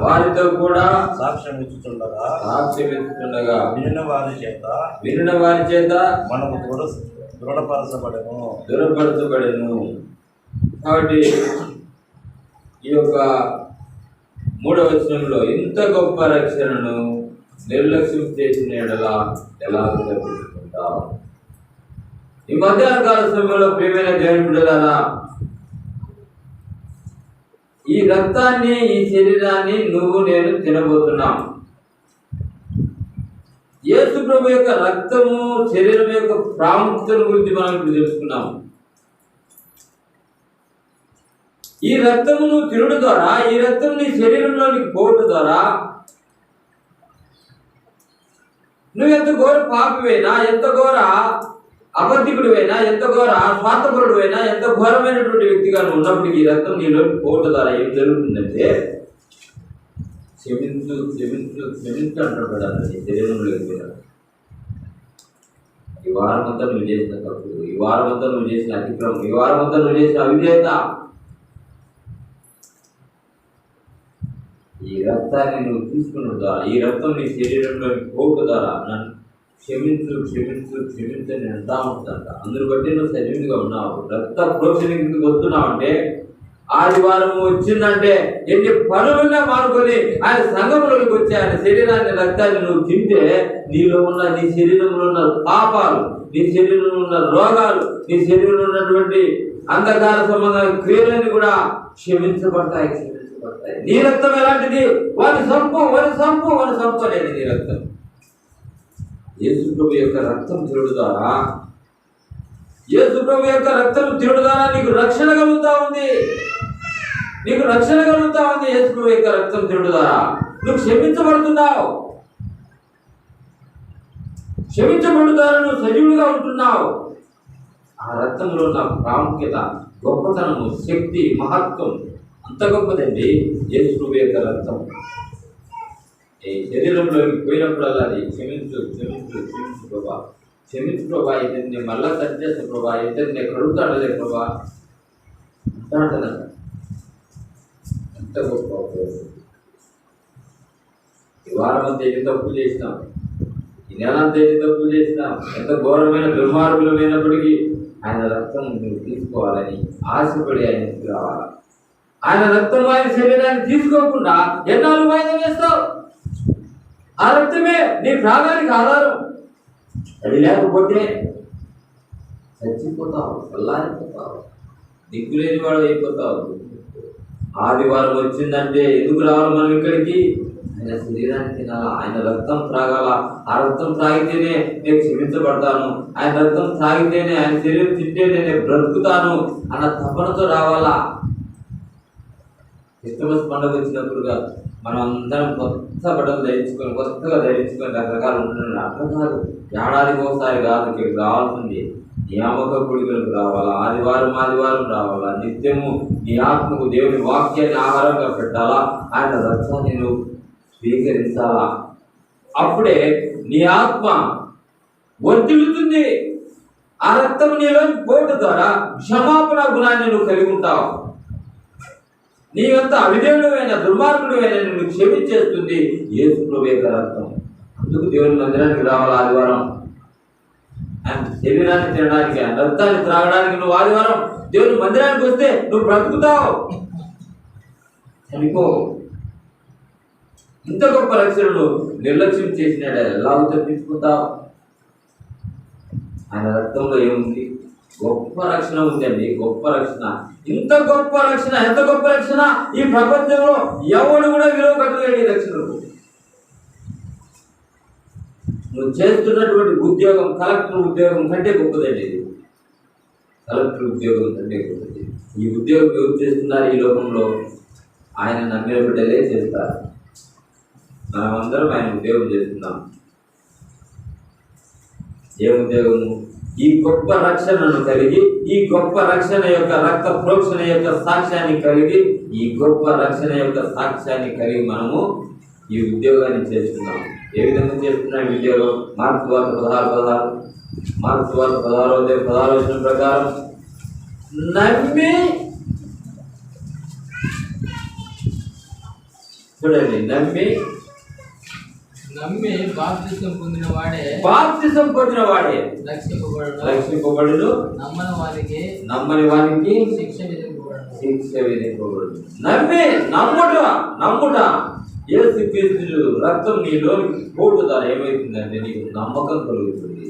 వారితో కూడా సాక్ష్యం ఇచ్చుచుండగా వినిన వారి చేత మనము దృఢపరచబడెను. కాబట్టి ఈ యొక్క 3వ వచనంలో ఇంత గొప్ప రక్షణను నిర్లక్ష్యం చేసిన ఎడల ఎలా తప్పించుకుంటాం? ఈ మధ్యాహ్న కాల సమయంలో ప్రియమైన దేవుని బిడ్డలారా, ఈ రక్తాన్ని, ఈ శరీరాన్ని నువ్వు నేను తినబోతున్నాం. యేసు ప్రభు యొక్క రక్తము, శరీరం యొక్క ప్రాముఖ్యతను గురించి మనం ఇప్పుడు తెలుసుకున్నాం. ఈ రక్తము నువ్వు తినడం ద్వారా, ఈ రక్తం నీ శరీరంలోనికి పోవడం ద్వారా నువ్వు ఎంత ఘోర పాపివైనా, ఎంత ఘోర అబద్ధికుడివైనా, ఎంత ఘోర స్వార్థపరుడువైనా, ఎంత ఘోరమైనటువంటి వ్యక్తిగా నువ్వు ఉన్నప్పటికీ ఈ రక్తం నీలోకి పోవడం ద్వారా ఏం జరుగుతుందంటే క్షమించు అంటాడు నీ శరీరంలోకి పోయినా. ఈ వారం అంతా నువ్వు చేసిన తప్పులు, ఈ వారం అంతా నువ్వు చేసిన అతిక్రమం, ఈ వారం అంతా నువ్వు చేసిన అవిధేయత, ఈ రక్తాన్ని నువ్వు తీసుకున్న ద్వారా, ఈ రక్తం నీ శరీరంలోకి పోవడం ద్వారా నన్ను క్షమించని అంటా ఉంటుందంట. అందును బట్టి నువ్వు సజీవుడిగా ఉన్నావు, రక్త ప్రోక్షణకి వస్తున్నావు అంటే, ఆదివారం వచ్చిందంటే ఎన్ని పనులున్నా మానుకొని ఆయన సంఘంలోకి వచ్చి ఆయన శరీరాన్ని, రక్తాన్ని నువ్వు తింటే నీలో ఉన్న, నీ శరీరంలో ఉన్న పాపాలు, నీ శరీరంలో ఉన్న రోగాలు, నీ శరీరంలో ఉన్నటువంటి అంధకార సంబంధమైన క్రియలన్నీ కూడా క్షమించబడతాయి. నీ రక్తం ఎలాంటిది? వాని సంపు అనేది నీ రక్తం. యేసు ప్రభు యొక్క రక్తం తిరుడు ద్వారా, యేసు ప్రభు యొక్క రక్తం తిరుడు ద్వారా నీకు రక్షణ కలుగుతా ఉంది. యేసు ప్రభు యొక్క రక్తం తిరుడు ద్వారా నువ్వు క్షమించబడుతున్నావు. ద్వారా నువ్వు సజీవుడిగా ఉంటున్నావు. ఆ రక్తంలో ఉన్న ప్రాముఖ్యత, గొప్పతనము, శక్తి, మహత్వం అంత గొప్పదండి యేసు ప్రభు యొక్క రక్తం. ఈ శరీరంలోకి పోయినప్పుడల్లా అది క్షమించు ప్రభా, క్షమించు ప్రభా, ఇతన్ని మళ్ళా సరిచేస్తా ప్రభా, ఇతన్ని కడుగుతాడలే ప్రభా అంటాడనంట. ఎంత గొప్ప. ఈ వారం అంతా ఎన్ని తప్పులు చేసినాం, ఈ నెల అంతా ఎన్ని తప్పులు చేసినాం, ఎంత ఘోరమైన దుర్మార్గులమైనప్పటికీ ఆయన రక్తం నువ్వు తీసుకోవాలని ఆశపడి ఆయనకి రావాలి. ఆయన రక్తం, ఆయన శరీరాన్ని తీసుకోకుండా ఎన్నాళ్ళు వాయిదా వేస్తావు? ఆ రక్తమే నీ ప్రాణానికి ఆధారం. అది లేకపోతే చచ్చిపోతావు, చల్లారిపోతావు, దిక్కులేని వాడు అయిపోతావు. ఆదివారం వచ్చిందంటే ఎందుకు రావాలి మనం ఇక్కడికి? ఆయన శరీరాన్ని తినాలా, ఆయన రక్తం త్రాగాల. ఆ రక్తం త్రాగితేనే నేను క్షమించబడతాను, ఆయన రక్తం త్రాగితేనే, ఆయన శరీరం తింటేనే నేను బ్రతుకుతాను అన్న తపనతో రావాలా. క్రిస్మస్ పండుగ వచ్చినప్పుడుగా మనం అందరం కొత్త బట్టలు కొత్తగా ధరించుకొని రకరకాలు ఉంటున్నాం. అట్లా కాదు, ఏడాదికి ఒకసారి కాదు. ఇక్కడికి రావాల్సింది నియామక కూడికలకు రావాలా, ఆదివారం రావాలా. నిత్యము నీ ఆత్మకు దేవుని వాక్యాన్ని ఆహారంగా పెట్టాలా, ఆయన రక్తాన్ని నువ్వు స్వీకరించాలా. అప్పుడే నీ ఆత్మ వర్ధిల్లుతుంది. ఆ రక్తం నీలోకి పోవడం ద్వారా క్షమాపణ గుణాన్ని నువ్వు కలిగి ఉంటావు. నీవంతా అవిధేయుడైన, దుర్మార్గుడైన నిన్ను క్షమించేస్తుంది యేసు ప్రభు యొక్క రక్తం. అందుకు దేవుని మందిరానికి రావాలి ఆదివారం. ఆయన శరీరాన్ని తినడానికి, ఆయన రక్తాన్ని త్రాగడానికి నువ్వు ఆదివారం దేవుని మందిరానికి వస్తే నువ్వు బ్రతుకుతావు, చనిపో. ఇంత గొప్ప రక్షణను నిర్లక్ష్యం చేసినాడు, ఎలా తప్పించుకుంటావు? ఆయన రక్తంలో ఏముంది? గొప్ప రక్షణ ఉందండి, గొప్ప రక్షణ. ఇంత గొప్ప రక్షణ, ఎంత గొప్ప రక్షణ! ఈ ప్రపంచంలో ఎవడు కూడా విలువ కట్టలేడు ఈ రక్షణకు. నువ్వు చేస్తున్నటువంటి ఉద్యోగం, కలెక్టర్ ఉద్యోగం కంటే గొప్పదండి ఇది. కలెక్టర్ ఉద్యోగం కంటే గొప్పది. ఈ ఉద్యోగం ఎవరు చేస్తున్నారు ఈ లోకంలో? ఆయన నమ్మిన బిడ్డలే చేస్తారు. మనమందరం ఆయన ఉద్యోగం చేస్తున్నాం. ఏ ఉద్యోగము? ఈ గొప్ప రక్షణను కలిగి, ఈ గొప్ప రక్షణ యొక్క రక్త ప్రోక్షణ యొక్క సాక్ష్యాన్ని కలిగి, ఈ గొప్ప రక్షణ యొక్క సాక్ష్యాన్ని కలిగి మనము ఈ ఉద్యోగాన్ని చేస్తున్నాం. ఏ విధంగా చేస్తున్నాం ఈ ఉద్యోగం? మార్క్స్ వార్త 16:16, మార్క్స్ వార్త 16 ప్రకారం నమ్మి, చూడండి, నమ్మి బాప్తిసం పొందిన వాడే రక్షింపబడును, నమ్మని వారికి శిక్ష విధింపబడును. నమ్ముట యేసుక్రీస్తు రక్తం నీలోనికి పోటుదారు ఏమవుతుందంటే నీకు నమ్మకం కలుగుతుంది.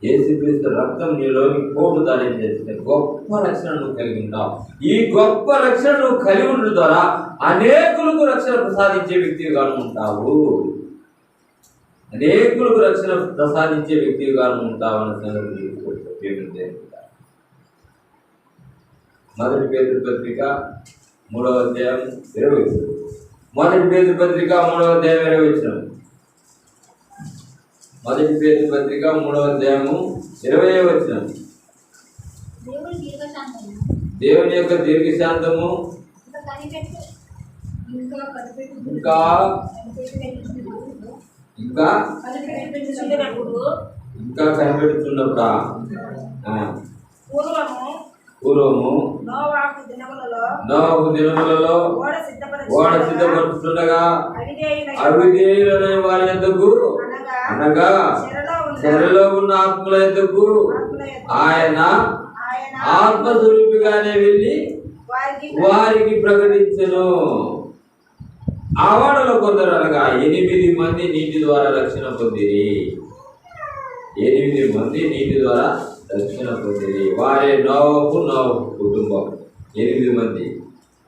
యేసుక్రీస్తు రక్తం నీలోనికి పోటుదారు ఏం చేస్తుంది? గొప్ప రక్షణ నువ్వు కలిగి ఉంటావు. ఈ గొప్ప రక్షణ నువ్వు కలిగి ఉండడం ద్వారా అనేకులకు రక్షణ ప్రసాదించే వ్యక్తిగా ఉంటావు. అనేకులకు రక్షణ ప్రసాదించే వ్యక్తిగా ఉంటావన్న సంగతి మొదటి పేతురు పత్రిక 3వ అధ్యాయం 20. మొదటి పేతురు పత్రిక 3వ అధ్యాయం 20. మొదటి పేతురు పత్రిక 3వ అధ్యాయము 20. దేవుని యొక్క దీర్ఘశాంతము ఇంకా కనిపెడుతున్నప్పుడా? పూర్వము నోవహు దినములలో ఓడ సిద్ధపరుస్తుండగా అవిధేయులైన వారి యొద్దకు, అనగా చెరలో ఉన్న ఆత్మల యొద్దకు ఆయన ఆత్మస్వరూపిగానే వెళ్ళి వారికి ప్రకటించెను. ఆ వాడలో కొందరు అనగా 8 మంది నీటి ద్వారా రక్షణ పొందిరి. 8 మంది నీటి ద్వారా రక్షణ పొందిరి. వారే నోవహు కుటుంబం. 8 మంది.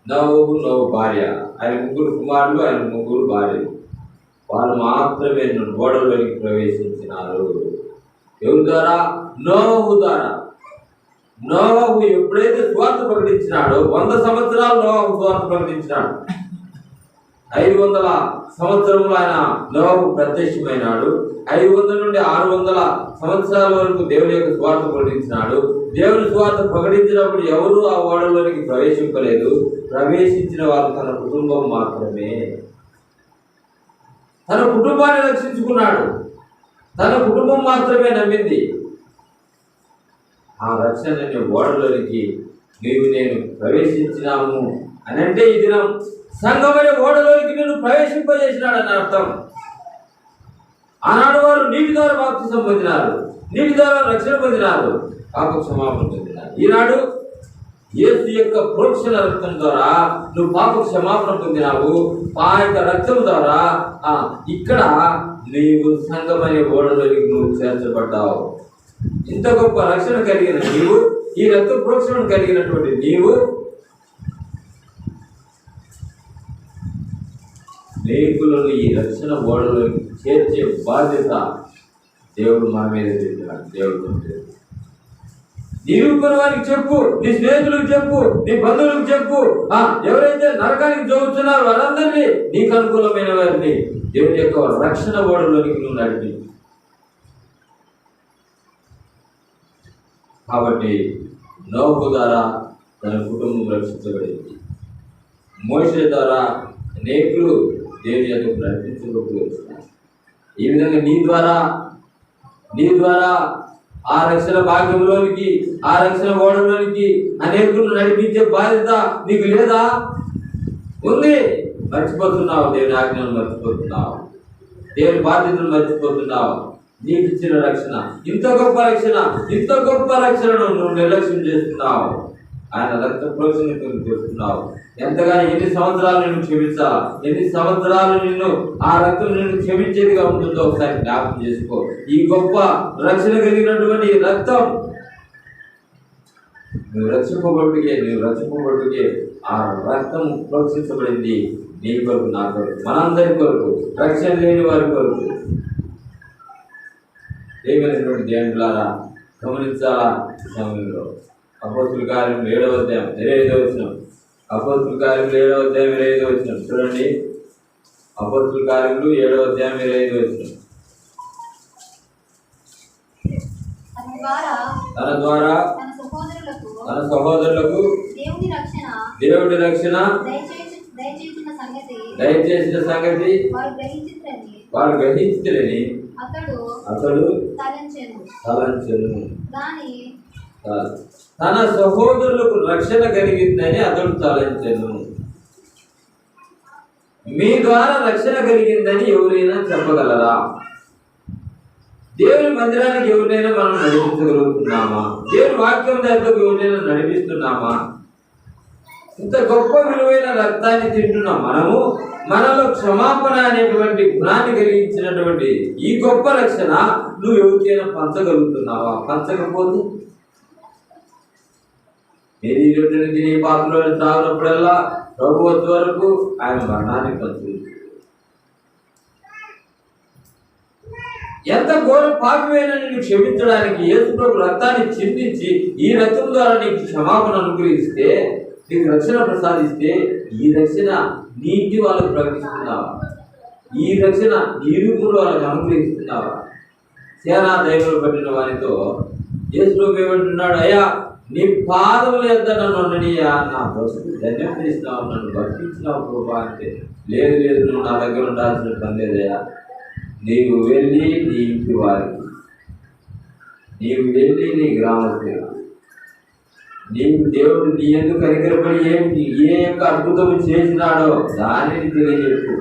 నోవహు భార్య, ఆయన 3 కుమారులు, ఆయన 3 భార్యలు. వాళ్ళు మాత్రమే ఓడలోనికి ప్రవేశించినారు. ఎవరి ద్వారా? నోవహు ద్వారా. నోవహు ఎప్పుడైతే స్వార్థ ప్రకటించినాడో 100 సంవత్సరాలు నోవహు స్వార్థ ప్రకటించినాడు. 500 సంవత్సరములు ఆయన నోవహు ప్రత్యక్షమైనాడు. 500 నుండి 600 సంవత్సరాల వరకు దేవుని యొక్క స్వార్థ ప్రకటించినాడు. దేవుని స్వార్థ ప్రకటించినప్పుడు ఎవరు ఆ ఓడలోనికి ప్రవేశింపలేదు. ప్రవేశించిన వారు తన కుటుంబం మాత్రమే. తన కుటుంబాన్ని రక్షించుకున్నాడు. తన కుటుంబం మాత్రమే నమ్మింది. ఆ రక్షణ ఓడలోనికి నీవు నేను ప్రవేశించినాము అని అంటే ఈ దినం సంఘమైన ఓడలోనికి నేను ప్రవేశింపజేసినాడని అర్థం. ఆనాడు వారు నీటి ద్వారా బాప్తిసం పొందినారు, నీటి ద్వారా రక్షణ పొందినారు, పాప క్షమాపణ పొందినారు. ఈనాడు యేసు యొక్క ప్రోక్షణ రక్తం ద్వారా నువ్వు పాప క్షమాపణ పొందినావు. ఆ యొక్క రక్తం ద్వారా ఇక్కడ నీవు సంఘమనే ఓడలోనికి నువ్వు చేర్చబడ్డావు. ఇంత గొప్ప రక్షణ కలిగిన నీవు, ఈ రక్త ప్రోక్షణ కలిగినటువంటి నీవు అనేకులను ఈ రక్షణ ఓడలోకి చేర్చే బాధ్యత దేవుడు మా మీద పెట్టినాడు. దేవుడు నిరూపణ వారికి చెప్పు, నీ స్నేహితులకు చెప్పు, నీ బంధువులకు చెప్పు. ఎవరైతే నరకానికి జోగుతున్నారో వారందరినీ, నీకు అనుకూలమైన వారిని దేవుని యొక్క రక్షణ ఓడలోనికి నువ్వు నడిపి. కాబట్టి నోవహు ద్వారా తన కుటుంబం రక్షించబడింది. మోషే ద్వారా అనేకులు దేవుని యొక్క నడిపించబడుతున్నారు. ఈ విధంగా నీ ద్వారా ఆ రక్షణ భాగ్యంలోనికి, ఆ రక్షణ ఓడలోనికి అనేకులు నడిపించే బాధ్యత నీకు లేదా? ఉంది. మర్చిపోతున్నావు. దేవుని ఆజ్ఞను మర్చిపోతున్నావు. దేవుని బాధ్యతను మర్చిపోతున్నావు. నీకు ఇచ్చిన రక్షణ, ఇంత గొప్ప రక్షణను నువ్వు నిర్లక్ష్యం చేస్తున్నావు. ఆయన రక్త ప్రోక్షణ చేస్తున్నావు. ఎంతగానో ఎన్ని సంవత్సరాలు నిన్ను క్షమించాలా, ఎన్ని సంవత్సరాలు నిన్ను ఆ రక్తం నిన్ను క్షమించేదిగా ఉంటుందో ఒకసారి జ్ఞాపకం చేసుకో. ఈ గొప్ప రక్షణ కలిగినటువంటి రక్తం నువ్వు రక్షింపబడుకే ఆ రక్తం ప్రోక్షించబడింది. నీ కొరకు, నా కొరకు, మనందరి కొరకు, రక్షణ లేని వారి కొరకు. ఏమైనటువంటి దేవులారా గమనించాలా సమయంలో అపోస్తుల కార్యం 7వ అధ్యాయం 25వ వచనం. అపోస్తుల కార్యం 7వ అధ్యాయం 25వ వచనం చూడండి. అపోస్తుల కార్యములు 7వ అధ్యాయం 25వ వచనం. తన ద్వారా తన సహోదరులకు దేవుడి రక్షణ దయచేసిన సంగతి వారు గ్రహించలేని అతడు తలంచెను. తన సహోదరులకు రక్షణ కలిగిందని అతడు తలంచెను. మీ ద్వారా రక్షణ కలిగిందని ఎవరైనా చెప్పగలరా? దేవుని మందిరానికి ఎవరినైనా మనం నడిపించగలుగుతున్నామా? దేవుని వాక్యం దగ్గరకు ఎవరినైనా నడిపిస్తున్నామా? ఇంత గొప్ప విలువైన రక్తాన్ని తింటున్న మనము మనలో క్షమాపణ అనేటువంటి గుణాన్ని కలిగించినటువంటి ఈ గొప్ప రక్షణ నువ్వు ఎవరికైనా పంచగలుగుతున్నావా? పంచకపోతే మీరు ఈ రోజు నుంచి నీ పాపలో తాగినప్పుడల్లా ప్రభు వచ్చే వరకు ఆయన మరణాన్ని పంచు. ఎంత ఘోర పాపమైనా నిన్ను క్షమించడానికి యేసు ప్రభు రక్తాన్ని చిందించి ఈ రక్తం ద్వారా నీకు క్షమాపణ అనుగ్రహిస్తే, నీకు రక్షణ ప్రసాదిస్తే, ఈ రక్షణ నీ ఇంటి వాళ్ళకు ప్రకటిస్తున్నావా? ఈ రక్షణ నీ ఇరుకుడు వాళ్ళకు అనుగ్రహిస్తున్నావా? సేనా దైవం పట్టిన వారితో యేసు ప్రభు ఏమంటున్నాడు? అయ్యా, నీ పాదములు ఎంత నన్ను ఉండనియా, నా బ్రతుకు ధన్యం చేసినావు, నన్ను భక్తించినావు ప్రభా అంటే, లేదు లేదు, నువ్వు నా దగ్గర ఉండాల్సిన పని లేదయ్యా. నీవు వెళ్ళి నీ ఇంటి వారికి, నీవు వెళ్ళి నీ గ్రామస్తులకు, నీకు దేవుడు నీ ఎందుకు కనికరపడి ఏ యొక్క అద్భుతము చేసినాడో దానిని తెలియజెప్పు.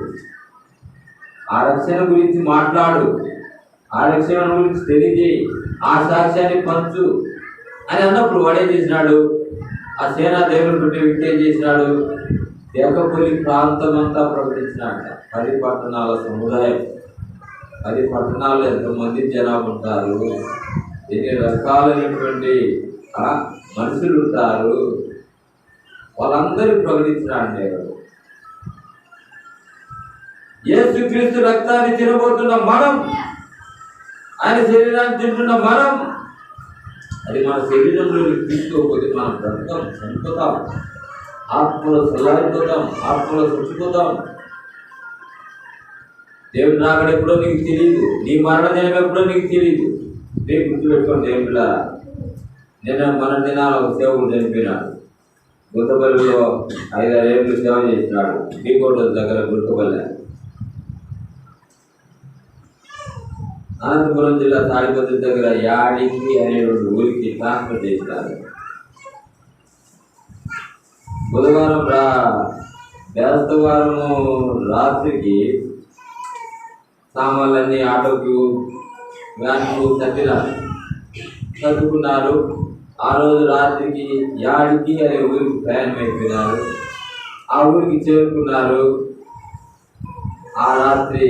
ఆ రక్షణ గురించి మాట్లాడు, ఆ రక్షణ గురించి తెలియజేయి, ఆ సాక్ష్యాన్ని పంచు అని అన్నప్పుడు వాడే చేసినాడు. ఆ సేనా దేవుడు పెట్టి వ్యక్తి ఏం చేసినాడు? దేకపల్లి ప్రాంతం అంతా ప్రకటించినాడు. 10 పట్టణాల సముదాయం, 10 పట్టణాల్లో ఎంతమంది జనాభా ఉంటారు, ఎన్ని రకాలైనటువంటి మనుషులు ఉంటారు, వాళ్ళందరూ ప్రకటించినాడు దేవుడు. యేసుక్రీస్తు రక్తాన్ని తినబోతున్న మనం, ఆయన శరీరాన్ని తింటున్న మనం, అది మన శరీరంలో తీసుకోకపోతే మనం బ్రతకం, చనిపోతాం, ఆత్మలో చల్లారిపోతాం, ఆత్మలో చచ్చిపోతాం. దేవుడు రాకడ ఎప్పుడో నీకు తెలియదు, నీ మరణ దినం ఎప్పుడో నీకు తెలియదు. రేపు గుర్తుపెట్టుకోండి దేవుళ్ళ. మన దినాలు ఒక సేవకుడు చనిపోయినాడు. గుంతపల్లిలో 5-6 ఏళ్ళు సేవ చేసినాడు. శ్రీకోట దగ్గర గుంతపల్లి. అనంతపురం జిల్లా తాడిపత్రి దగ్గర యాడికి అనేటువంటి ఊరికి ట్రాన్స్ఫర్ చేసినారు. బేస్తవారము రాత్రికి సామాన్లన్నీ ఆటోకు వ్యాన్కు చదువుకున్నారు. ఆ రోజు రాత్రికి యాడికి అనే ఊరికి ప్రయాణం అయిపోయినారు. ఆ ఊరికి చేరుకున్నారు. ఆ రాత్రి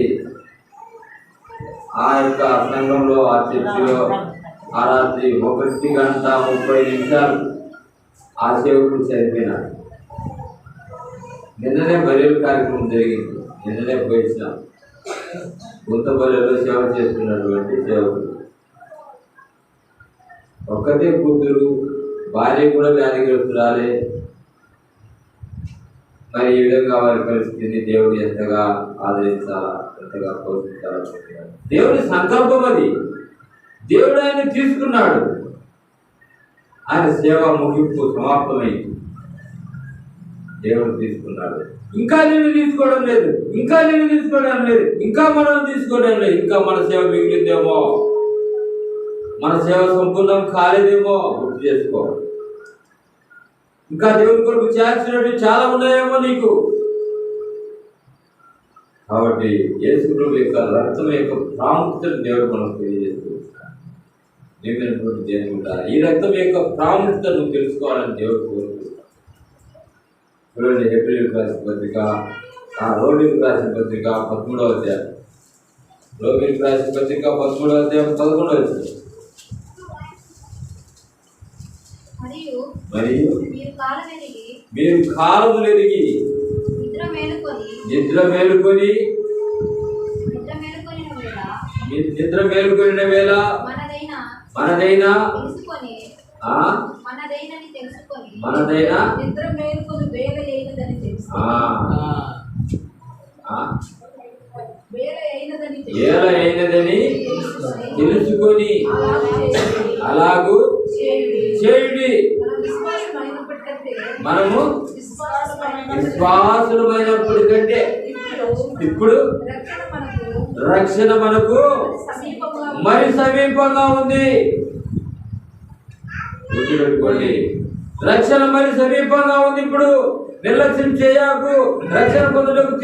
ఆ యొక్క సంఘంలో, ఆ చర్చిలో ఆ రాత్రి 1:30 ఆ సేవకుడు చనిపోయినాడు. నిన్ననే బరియల్ కార్యక్రమం జరిగింది. నిన్ననే పోయించాం. గుంతపల్లిలో సేవ చేస్తున్నటువంటి సేవకుడు, ఒక్కతే కూతురు, భార్య కూడా వ్యాధిగ్రస్తురాలే. మరి ఈ విధంగా వారి పరిస్థితిని దేవుడు ఎంతగా ఆదరించాలా, ఎంతగా పోషించాలా? దేవుడి సంకల్పం అది. దేవుడు ఆయన తీసుకున్నాడు. ఆయన సేవ ముగింపు సమాప్తమైంది. దేవుడు తీసుకున్నాడు. ఇంకా నేను తీసుకోవడం లేదు, ఇంకా నేను తీసుకోవడం లేదు, ఇంకా మనం తీసుకోవడం లేదు. ఇంకా మన సేవ మిగిలిందేమో, మన సేవ సంపూర్ణం కాలేదేమో గుర్తు చేసుకో. ఇంకా దేవుడి కొరకు చేయాల్సినవి చాలా ఉన్నాయేమో నీకు. కాబట్టి యేసు ప్రభు యొక్క రక్తం యొక్క ప్రాముఖ్యతను దేవుడు మనకు తెలియజేస్తూ ఉంటారు. ఈ రక్తం యొక్క ప్రాముఖ్యత నువ్వు తెలుసుకోవాలని దేవుడు కోరుకుంటున్నాడు. చూడండి, హెబ్రీయులకు రాసిన పత్రిక, రోమీయులకు రాసిన పత్రిక 13వ అధ్యాయం, రోమీయులకు రాసిన పత్రిక 13వ అధ్యాయం 11వ వచనం. మరియు మీరు కాలములెరిగి నిద్ర మేలుకొనిన వేళ మనదైనా మనదైనని తెలుసుకొని మనదైనా నిద్ర మేలుకొని వేల అయినదని తెలుసు ఆ, ఆ, వేల అయినదని ఏల అయినదని తెలుసుకొని అలాగూ చేయుడి. మనము విశ్వాసులమైనప్పటికంటే ఇప్పుడు రక్షణ మనకు మరి సమీపంగా ఉంది. గుర్తుపెట్టుకోండి, రక్షణ మరి సమీపంగా ఉంది. ఇప్పుడు నిర్లక్ష్యం చేయకు. రక్షణ పొందుటకు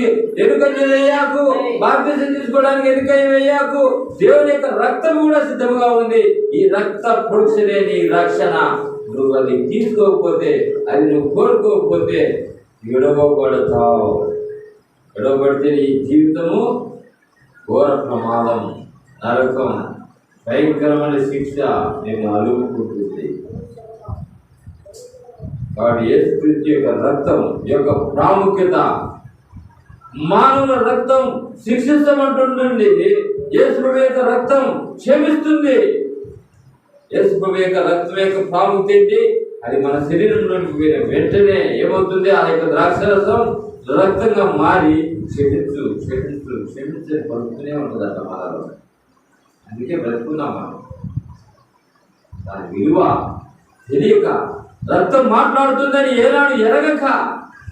ఎన్నిక వేయకు. బాప్తిసం తీసుకోవడానికి ఎన్నిక వేయకు. దేవుని యొక్క రక్తం కూడా సిద్ధంగా ఉంది. ఈ రక్త పురుషులే నీ రక్షణ. నువ్వు అది తీసుకోకపోతే, అది నువ్వు కోరుకోకపోతే విడవబడతావు. విడవబడితే నీ జీవితము ఘోర ప్రమాదం, నరకం, భయంకరమైన శిక్ష నేను అలుగుకుంటుంది. కాబట్టి యేసుక్రీస్తు యొక్క రక్తం యొక్క ప్రాముఖ్యత, మానవుల రక్తం శిక్షించమంటుంటుంది. యేసు యొక్క రక్తం క్షమిస్తుంది. యేసు యొక్క రక్తం యొక్క ప్రాముఖ్యత ఏంటి? అది మన శరీరంలోకి పోయిన వెంటనే ఏమవుతుంది? ఆ యొక్క ద్రాక్షరసం రక్తంగా మారి క్షమించని పడుతూనే ఉంటుందట మనలో. అందుకే బ్రతుకున్నాం మనం. దాని విలువ తెలియక, రక్తం మాట్లాడుతుందని ఏనాడు ఎరగక,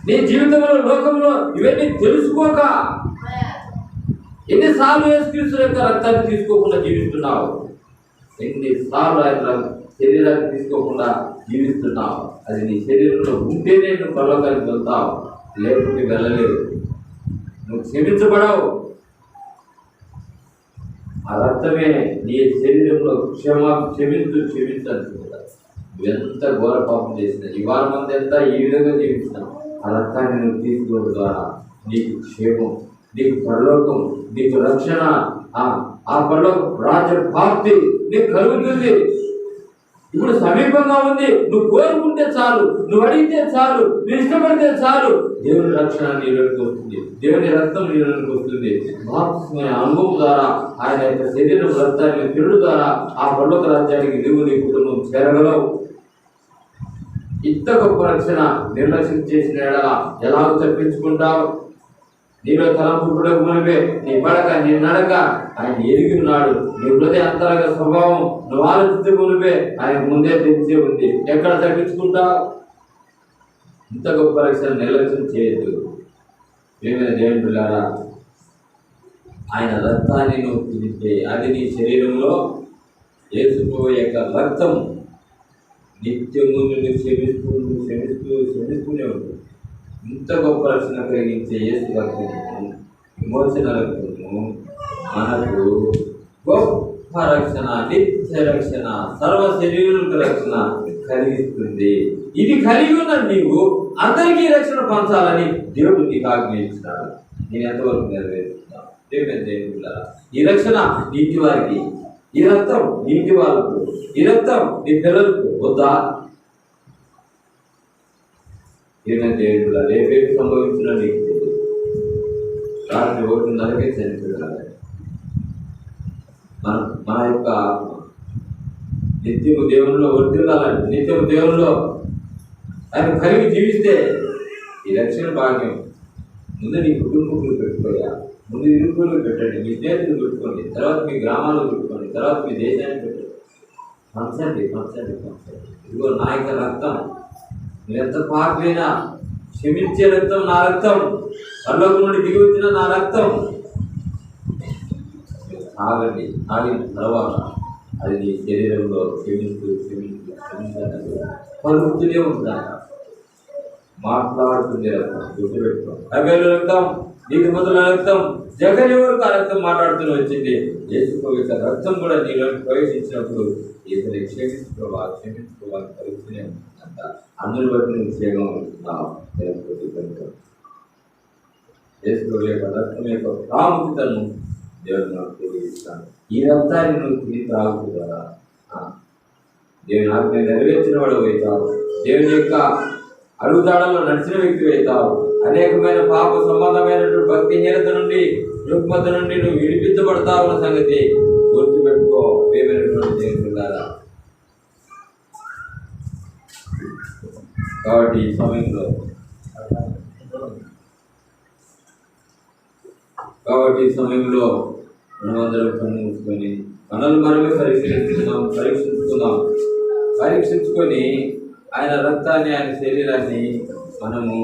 నీ జీవితంలో లోకంలో ఇవన్నీ తెలుసుకోక ఎన్నిసార్లు యేసుక్రీస్తు యొక్క రక్తాన్ని తీసుకోకుండా జీవిస్తున్నావు? ఎన్నిసార్లు ఆయన శరీరాన్ని తీసుకోకుండా జీవిస్తున్నావు? అది నీ శరీరంలో ఉంటేనే నువ్వు పరలోకానికి వెళ్తావు, లేకపోతే వెళ్ళలేదు. నువ్వు క్షమించబడవు. ఆ రక్తమే నీ శరీరంలో క్షమించదు. ఎంత ఘోర పాపం చేసినా, ఈ వారం అంతా ఎంత ఈ విధంగా జీవించినావు, ఆ రక్తాన్ని నువ్వు తీసుకోవడం ద్వారా నీకు క్షేమం, నీకు పరలోకం, నీకు రక్షణ, ఆ పరలోక రాజ్య ప్రాప్తి నీకు కలుగుతుంది. ఇప్పుడు సమీపంగా ఉంది. నువ్వు కోరుకుంటే చాలు, నువ్వు అడిగితే చాలు, నువ్వు ఇష్టపడితే చాలు, దేవుని రక్షణ నీలోకి వస్తుంది, దేవుని రక్తం నీలోకి వస్తుంది. బాప్తిస్మమైన అనుభవం ద్వారా, ఆయన యొక్క శరీరం రక్తాన్ని తిరుడు ద్వారా ఆ పరలోక రాజ్యానికి నీవు నీ కుటుంబం చేరగలవు. ఇంత గొప్ప రక్షణ నిర్లక్ష్యం చేసిన ఎలా తప్పించుకుంటావు? నీలో తలంపు పుట్టక మునిపే నీ పడక, నీ నడక ఆయన ఎరిగి ఉన్నాడు. నీ హృదయ అంతరంగ స్వభావం నువ్వు ఆలోచించే మునిపే ఆయన ముందే తెలిసే ఉంది. ఎక్కడ తగ్గించుకుంటావు? ఇంత గొప్ప రక్షణ నిర్లక్ష్యం చేయొద్దు. ఏమైనా దేవుని పిల్లారా, ఆయన రక్తాన్ని నువ్వు తిరిగితే అది నీ శరీరంలో యేసు యొక్క రక్తం నిత్యము నిన్ను క్షమిస్తూనే ఉంటుంది. ఇంత గొప్ప రక్షణ కలిగించే యేసు రక్తము, విమోచన రక్తము మనకు గొప్ప రక్షణ, నిత్య రక్షణ, సర్వ శరీరులకు రక్షణ కలిగిస్తుంది. ఇది కలిగి ఉన్న నీవు అందరికీ రక్షణ పంచాలని దేవుడు నీకు ఆజ్ఞయించినాడు. నేను ఎంతవరకు నెరవేరుస్తున్నాను? దేవుని ఈ రక్షణ నీ ఇంటి వారికి, ఈ రక్తం నీ ఇంటి వాళ్ళకు, ఈ రక్తం నీ పిల్లలకు వద్దా? దేవుడు రేపే సంభవించిన నీకు తెలియదు. రాత్రి 1:30కే చనిపోయాడు. మన యొక్క నిత్యము దేవునిలో వర్తిల్లాలంటే, నిత్యము దేవునిలో ఆయన కలిగి జీవిస్తే ఈ రక్షణ భాగ్యం ముందు నీ కుటుంబంలో పెట్టుకోయా, ముందు ఇరుకులు పెట్టండి, మీ స్నేహితులు పెట్టుకోండి, తర్వాత మీ గ్రామాల్లో పెట్టుకోండి, తర్వాత మీ దేశాన్ని పెట్టండి. పంచండి. ఇదిగో నా యొక్క రక్తం, నువ్వెంత పాపైనా క్షమించే రక్తం నా రక్తం, పరలోకం నుండి దిగి వచ్చిన నా రక్తం. తాగిన తర్వాత అది నీ శరీరంలో పలుకుతూనే ఉంటా, మాట్లాడుతుంది రక్తం. గుర్తుపెట్టుకో, అవేలు రక్తం, నీకు మొదల రక్తం, జగన్ ఎవరికి ఆ రక్తం మాట్లాడుతూనే వచ్చింది. యేసుక్రీస్తు యొక్క రక్తం కూడా నీలోకి ప్రవేశించినప్పుడు ఇతని క్షమించుకోవాలి కలుగుతూనే ఉంటుందంట. అందుని బట్టి నువ్వు క్షేమం ఉంటున్నావు. యేసుక్రీస్తు యొక్క రక్తం యొక్క ప్రాముఖ్యతను దేవుడు నాకు తెలియజేస్తాను. ఈ రక్తాన్ని నువ్వు తిరిగి తాగుతూ కదా దేవుని ఆజ్ఞ నెరవేర్చిన వాడు అవుతావు. దేవుని యొక్క అడుగుదాడల్లో నడిచిన వ్యక్తి అవుతావు. అనేకమైన పాప సంబంధమైనటువంటి భక్తిహీనత నుండి, రుగ్మత నుండి నువ్వు విడిపించబడతావు అన్న సంగతి గుర్తుపెట్టుకో. ప్రియమైనటువంటి దేవుని పిల్లారా, కాబట్టి ఈ సమయంలో మనమందరం కన్ను మూసుకొని మనల్ని మనమే పరీక్షించుకొని ఆయన రక్తాన్ని ఆయన శరీరాన్ని మనము